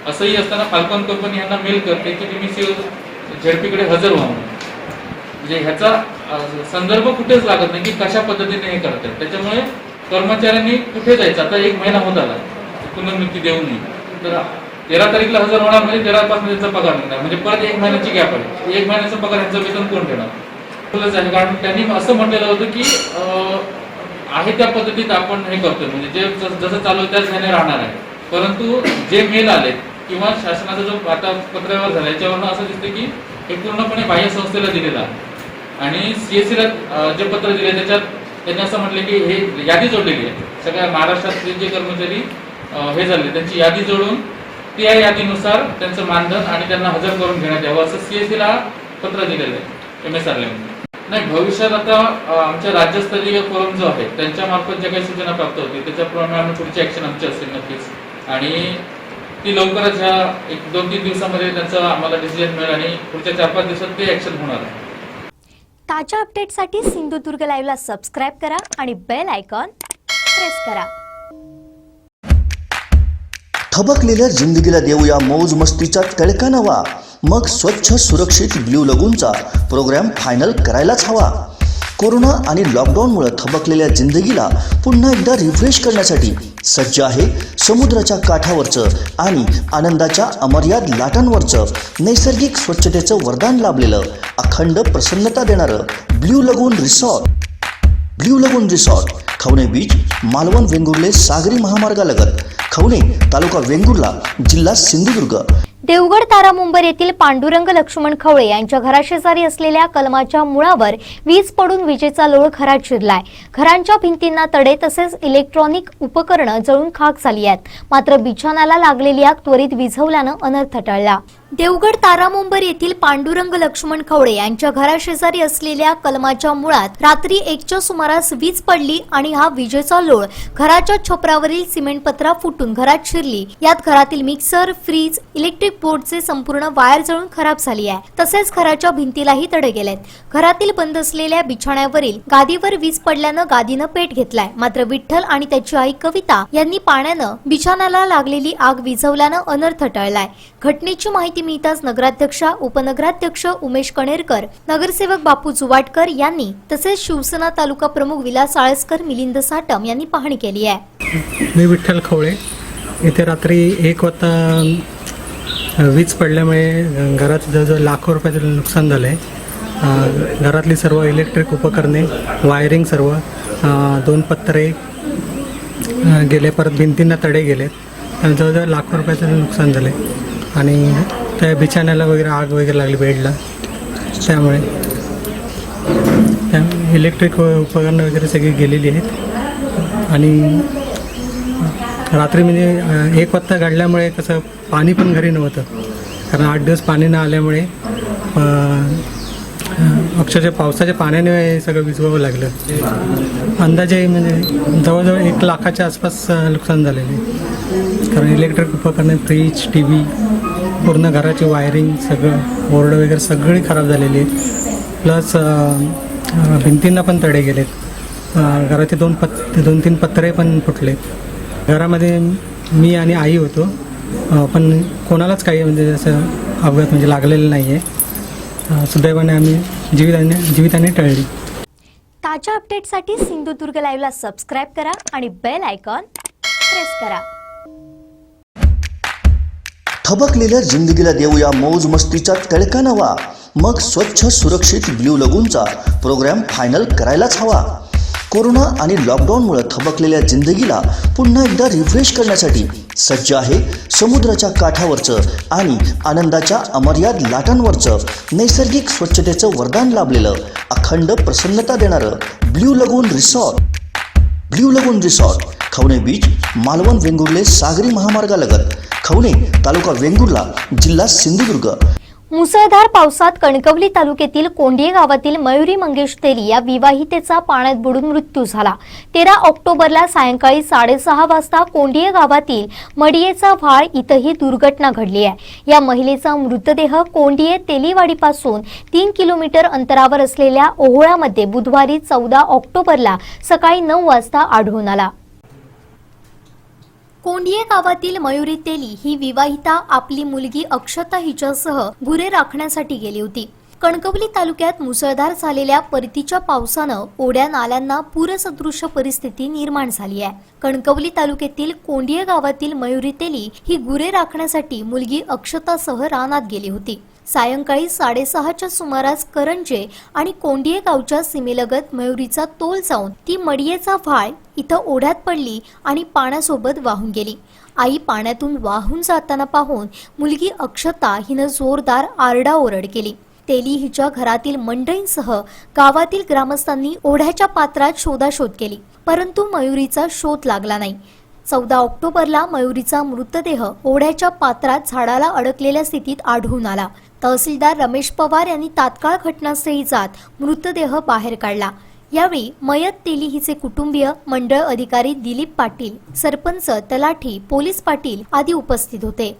असंही असताना फाल्कॉन कंपनी यांना मेल करते की तुम्ही झेडपीकडे हजर व्हा. म्हणजे ह्याचा संदर्भ कुठेच लागत नाही की कशा पद्धतीने हे करतात. त्याच्यामुळे कर्मचाऱ्यांनी कुठे जायचं. आता 1 महिना होत आला पुनर्नियुक्ती देऊ नये, तर 13 तारीखला हजर होणार म्हणजे 13 पासून त्यांचा पगार निघणार, म्हणजे परत 1 महिन्याची गॅप आहे. 1 महिन्याचा पगार यांचं वेतन कोण देणार. कारण त्यांनी असं म्हटलेलं होतं की आहे त्या पद्धतीत आपण हे करतोय, म्हणजे जे जसं चालू आहे त्याच ह्याने राहणार आहे. परंतु जे मेल आले किंवा शासनाचा जो आता पत्रव्यवहार झाला याच्यावरनं असं दिसतं की हे पूर्णपणे बाह्य संस्थेला दिलेलं आहे. आणि CSEला जे पत्र दिले त्याच्यात त्यांनी असं म्हटलं की हे यादी जोडलेली आहे. सगळ्या महाराष्ट्रातले जे कर्मचारी हे झाले त्यांची यादी जोडून त्या यादीनुसार त्यांचं मानधन आणि त्यांना हजर करून घेण्यात यावं असं CSEला पत्र दिलेलं आहे MSRला. नाही, भविष्यात आता आमच्या राज्यस्तरीय फोरम जो आहे त्यांच्या मार्फत ज्या काही सूचना प्राप्त होतील त्याच्याप्रमाणे आम्ही पुढची ऍक्शन आमची असेल नक्कीच. आणि ती लवकरच ह्या 1-2-3 दिवसामध्ये त्यांचं आम्हाला डिसिजन मिळेल आणि पुढच्या 4-5 दिवसात ते ऍक्शन होणार आहे. ताज्या अपडेटसाठी सिंधुदुर्ग लाईव्हला सबस्क्राईब करा आणि बेल आयकॉन प्रेस करा. थबकलेल्या जिंदगीला देऊया मौज मस्तीचा तडका नवा. मग स्वच्छ सुरक्षित ब्ल्यू लगूनचा प्रोग्राम फायनल करायलाच हवा. कोरोना आणि लॉकडाऊनमुळे थबकलेल्या जिंदगीला पुन्हा एकदा रिफ्रेश करण्यासाठी सज्ज आहे समुद्राच्या काठावरचं आणि आनंदाच्या अमर्याद लाटांवरचं नैसर्गिक स्वच्छतेचं वरदान लाभलेलं अखंड प्रसन्नता देणारं ब्ल्यू लगून रिसॉर्ट. ब्ल्यू लगून रिसॉर्ट, खवणे बीच, मालवण वेंगुर्ले सागरी महामार्गालगत, खवणे, तालुका वेंगुर्ला, जिल्हा सिंधुदुर्ग. देवगड तारा मुंबर येथील पांडुरंग लक्ष्मण खवळे यांच्या घराशेजारी असलेल्या कलमाच्या मुळावर वीज पडून विजेचा लोळ घरात शिरलाय. घरांच्या भिंतींना तडे तसेच इलेक्ट्रॉनिक उपकरणं जळून खाक झाली आहेत. मात्र बिछानाला लागलेली आग त्वरित विझवल्यानं अनर्थ टळला. देवगड तारा मुंबर येथील पांडुरंग लक्ष्मण खवळे यांच्या घराशेजारी असलेल्या कलमाच्या मुळात रात्री 1च्या सुमारास वीज पडली आणि हा विजेचा लोळ घराच्या छपरावरील सिमेंट पत्रा फुटून घरात शिरली. यात घरातील मिक्सर, फ्रीज, इलेक्ट्रिक बोर्डचे संपूर्ण वायर जळून खराब झाली आहे. तसेच घराच्या भिंतीलाही तडे गेलेत. घरातील बंद असलेल्या बिछाण्यावरील गादीवर वीज पडल्यानं गादीनं पेट घेतलाय. मात्र विठ्ठल आणि त्याची आई कविता यांनी पाण्यानं बिछाण्याला लागलेली आग विझवल्यानं अनर्थ टळलाय. घटनेची माहिती मिळताच नगराध्यक्षा, उपनगराध्यक्ष उमेश कणेरकर, नगरसेवक बापू जुवाटकर यांनी तसेच शिवसेना तालुका प्रमुख विलास आळसकर, मिलिंद साटम यांनी पाहणी केली आहे. मी विठ्ठल खवळे. इथे रात्री 1 वाजता वीज पडल्यामुळे घरात जवळजवळ लाखो रुपयाचं नुकसान झालं आहे. घरातली सर्व इलेक्ट्रिक उपकरणे, वायरिंग सर्व, 2 पत्रे गेले, परत भिंतींना तडे गेले. जवळजवळ लाखो रुपयाचं नुकसान झालं आहे. आणि त्या बिछाण्याला वगैरे आग वगैरे लागली बेडला. त्यामुळे इलेक्ट्रिक उपकरणं वगैरे सगळी गेलेली आहेत. आणि रात्री म्हणजे 1 वाजता काढल्यामुळे कसं पाणी पण घरी नव्हतं, कारण 8 दिवस पाणी न आल्यामुळे अक्षरशः पावसाच्या पाण्याने सगळं विझवावं लागलं. अंदाजे म्हणजे जवळजवळ 1 लाखाच्या आसपास नुकसान झालेले, कारण इलेक्ट्रिक उपकरणे, फ्रीज, TV, पूर्ण घराची वायरिंग, सगळं बोर्ड वगैरे सगळी खराब झालेली आहेत. प्लस भिंतींना पण तडे गेलेत. घराचे 2-3 पत्रे पण फुटलेत. घरामध्ये मी आणि आई होतो, पण कोणालाच काही म्हणजे जसं अपघात म्हणजे लागलेलं नाही आहे. सुदैवाने आम्ही जीविताने टळली. ताज्या अपडेटसाठी सिंधुदुर्ग लाईव्हला सबस्क्राईब करा आणि बेल आयकॉन प्रेस करा. थबकलेल्या जिंदगीला देऊया मौज मस्तीचा तडका नवा. मग स्वच्छ सुरक्षित ब्ल्यू लगूनचा प्रोग्राम फायनल करायलाच हवा. कोरोना आणि लॉकडाऊनमुळे थबकलेल्या जिंदगीला पुन्हा एकदा रिफ्रेश करण्यासाठी सज्ज आहे समुद्राच्या काठावरचं आणि आनंदाच्या अमर्याद लाटांवरचं नैसर्गिक स्वच्छतेचं वरदान लाभलेलं अखंड प्रसन्नता देणारं ब्ल्यू लगून रिसॉर्ट. ब्ल्यू लगून रिसॉर्ट, खवणे बीच, मालवण वेंगुर्ले सागरी महामार्गालगत, खवणे, तालुका वेंगुर्ला, जिल्हा सिंधुदुर्ग. मुसळधार पावसात कणकवली तालुक्यातील कोंडिये गावातील मयुरी मंगेश तेली या विवाहितेचा पाण्यात बुडून मृत्यू झाला. 13 ऑक्टोबरला सायंकाळी 6:30 वाजता कोंडिये गावातील मडियेचा व्हाळ इथंही दुर्घटना घडली आहे. या महिलेचा मृतदेह कोंडिये तेलीवाडीपासून 3 किलोमीटर अंतरावर असलेल्या ओहोळ्यामध्ये बुधवारी 14 ऑक्टोबरला सकाळी 9 वाजता आढळून आला. कोंडिये गावातील मयुरी तेली ही विवाहिता आपली मुलगी अक्षता हिच्यासह गुरे राखण्यासाठी गेली होती. कणकवली तालुक्यात मुसळधार झालेल्या परतीच्या पावसानं ओढ्या नाल्यांना पूरसदृश परिस्थिती निर्माण झाली आहे. कणकवली तालुक्यातील कोंडिये गावातील मयुरी तेली ही गुरे राखण्यासाठी मुलगी अक्षतासह रानात गेली होती. सायंकाळी 6:30च्या सुमारास करंजे आणि कोंडिये गावच्या सीमेलगत मयुरीचा तोल जाऊन ती मडियेचा व्हाळ इथं ओढ्यात पडली आणि पाण्यासोबत वाहून गेली. आई पाण्यातून वाहून जाताना पाहून मुलगी अक्षता हिनं जोरदार आरडाओरड केली. तेली हिच्या घरातील मंडळींसह गावातील ग्रामस्थांनी ओढ्याच्या पात्रात शोधाशोध केली, परंतु मयुरीचा शोध लागला नाही. 14 ऑक्टोबरला मयुरीचा मृतदेह ओढ्याच्या पात्रात झाडाला अडकलेल्या स्थितीत आढळून आला. तहसीलदार रमेश पवार यांनी तात्काळ घटनास्थळी जात मृतदेह बाहेर काढला. यावेळी मयत तेली हिचे कुटुंबीय, मंडळ अधिकारी दिलीप पाटील, सरपंच, तलाठी, पोलीस पाटील आदी उपस्थित होते.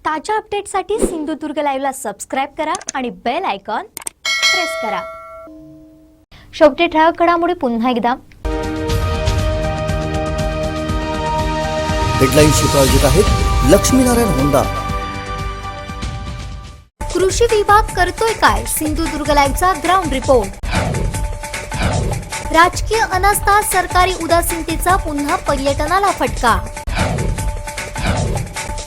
ताज्या अपडेटसाठी सिंधुदुर्ग लाईव्हला सबस्क्राईब करा आणि बेल आयकॉन प्रेस करा. शेवटी ठळक घडामोडी पुन्हा एकदा. हेडलाईन्सची प्रायोजक आहेत लक्ष्मीनारायण होंडा. कृषी विभाग करतोय काय? सिंधुदुर्ग लाईव्हचा ग्राउंड रिपोर्ट. राजकीय अनास्था, सरकारी उदासीनतेचा पुन्हा पर्यटनाला फटका.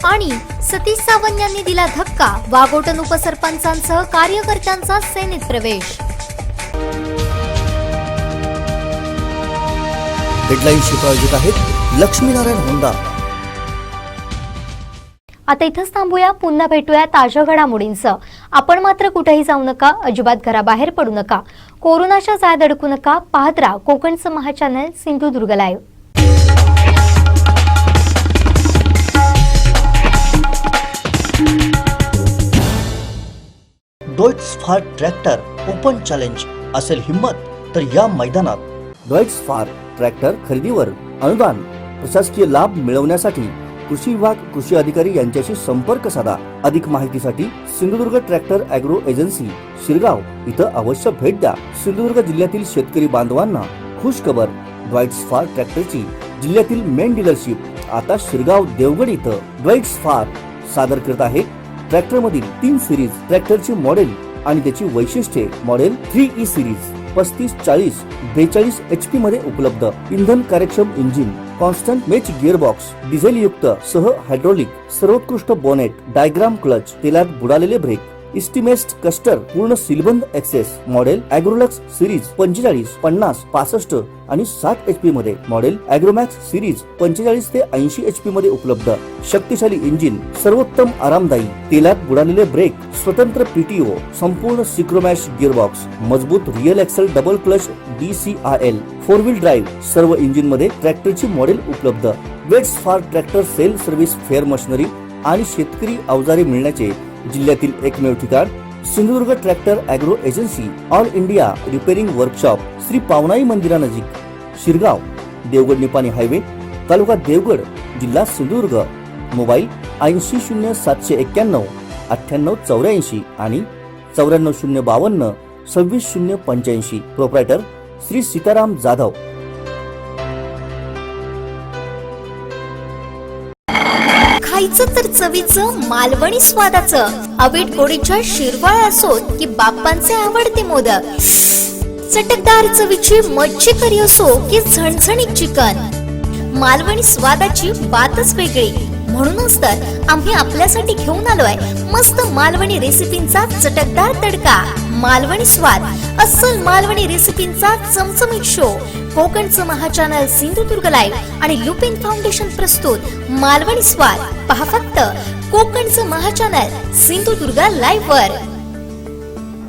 आणि सतीश सावंत यांनी दिला धक्का, वाघोटन उपसरपंचांसह कार्यकर्त्यांचा सेनेत प्रवेश. हेडलाईन्सची प्रायोजक आहेत लक्ष्मीनारायण होंडा. आता इथंच थांबूया. पुन्हा भेटूया ताज्या घडामोडींसह. आपण मात्र कुठेही जाऊ नका, अजिबात घराबाहेर पडू नका, कोरोनाच्या जाळ्यात अडकू नका. पाहत राहा कोकणचं महाचॅनल सिंधुदुर्ग लाईव्ह. डॉइट्स फार ट्रॅक्टर ओपन चॅलेंज असेल हिम्मत तर या मैदानात. डॉइट्स फार ट्रॅक्टर खरेदीवर अनुदान, प्रशासकीय लाभ मिळवण्यासाठी कृषी विभाग, कृषी अधिकारी यांच्याशी संपर्क साधा. अधिक माहितीसाठी Sindhudurg tractor agro agency Shirgaon इथं अवश्य भेट द्या. सिंधुदुर्ग जिल्ह्यातील शेतकरी बांधवांना खुश खबर, डॉइट्स फार ट्रॅक्टरची जिल्ह्यातील मेन डीलरशिप आता शिरगाव देवगड इथं डॉइट्स फार सादर करत आहे. ट्रॅक्टर मधील 3 सिरीज ट्रॅक्टरची मॉडेल आणि त्याची वैशिष्ट्ये. मॉडेल 3E सिरीज 3540 42 HP मध्ये उपलब्ध. इंधन कार्यक्षम engine, constant match gearbox, diesel युक्त सह हायड्रोलिक, सर्वोत्कृष्ट बोनेट, डायग्राम क्लच, तेलात बुडालेले ब्रेक, इस्टिमेस्ट कस्टर, पूर्ण सीलबंद एक्सेस. मॉडेल ॲग्रोलक्स सिरीज 45 50 65 आणि 60 HP मध्ये. मॉडेल ॲग्रोमॅक्स सिरीज 45 ते 80 HP मध्ये उपलब्ध. शक्तिशाली इंजिन, सर्वोत्तम आरामदायी, तेलात बुडालेले ब्रेक, स्वतंत्र PTO, संपूर्ण सिक्रोमॅश गिअरबॉक्स, मजबूत real axle double clutch DCIL, 4 wheel drive. सर्व इंजिन मध्ये ट्रॅक्टरची मॉडेल उपलब्ध. वेट्स फार tractor sale service, fair machinery आणि शेतकरी अवजारे मिळण्याचे जिल्ह्यातील एकमेव ठिकाण Sindhudurg tractor agro agency. All India repairing workshop, Shri Pavnai मंदिरानजीक, शिरगाव, देवगड निपाणी हायवे, तालुका देवगड, जिल्हा सिंधुदुर्ग. मोबाईल 80 0791 9884 आणि 94 052 26 085. प्रोप्रायटर श्री सीताराम जाधव. खायचं तर चवीचं, मालवणी स्वादाचं. अवीट गोडीच्या शिरवाळ असोत की बाप्पांचे आवडते मोदक, चटकदार चवीची मच्छी करी असो की झणझणीत चिकन, मालवणी स्वादाची बातच वेगळी. म्हणूनच तर आम्ही आपल्यासाठी घेऊन आलोय मस्त मालवणी रेसिपींचा चटकदार तडका. मालवणी स्वाद, अस्सल मालवणी रेसिपींचा चमचमीत शो. कोकणचं महाचॅनल सिंधुदुर्ग लाईव्ह आणि लुपिन फाउंडेशन प्रस्तुत मालवणी स्वाद. पहा फक्त कोकणचं महाचॅनल सिंधुदुर्ग लाईव्ह वर.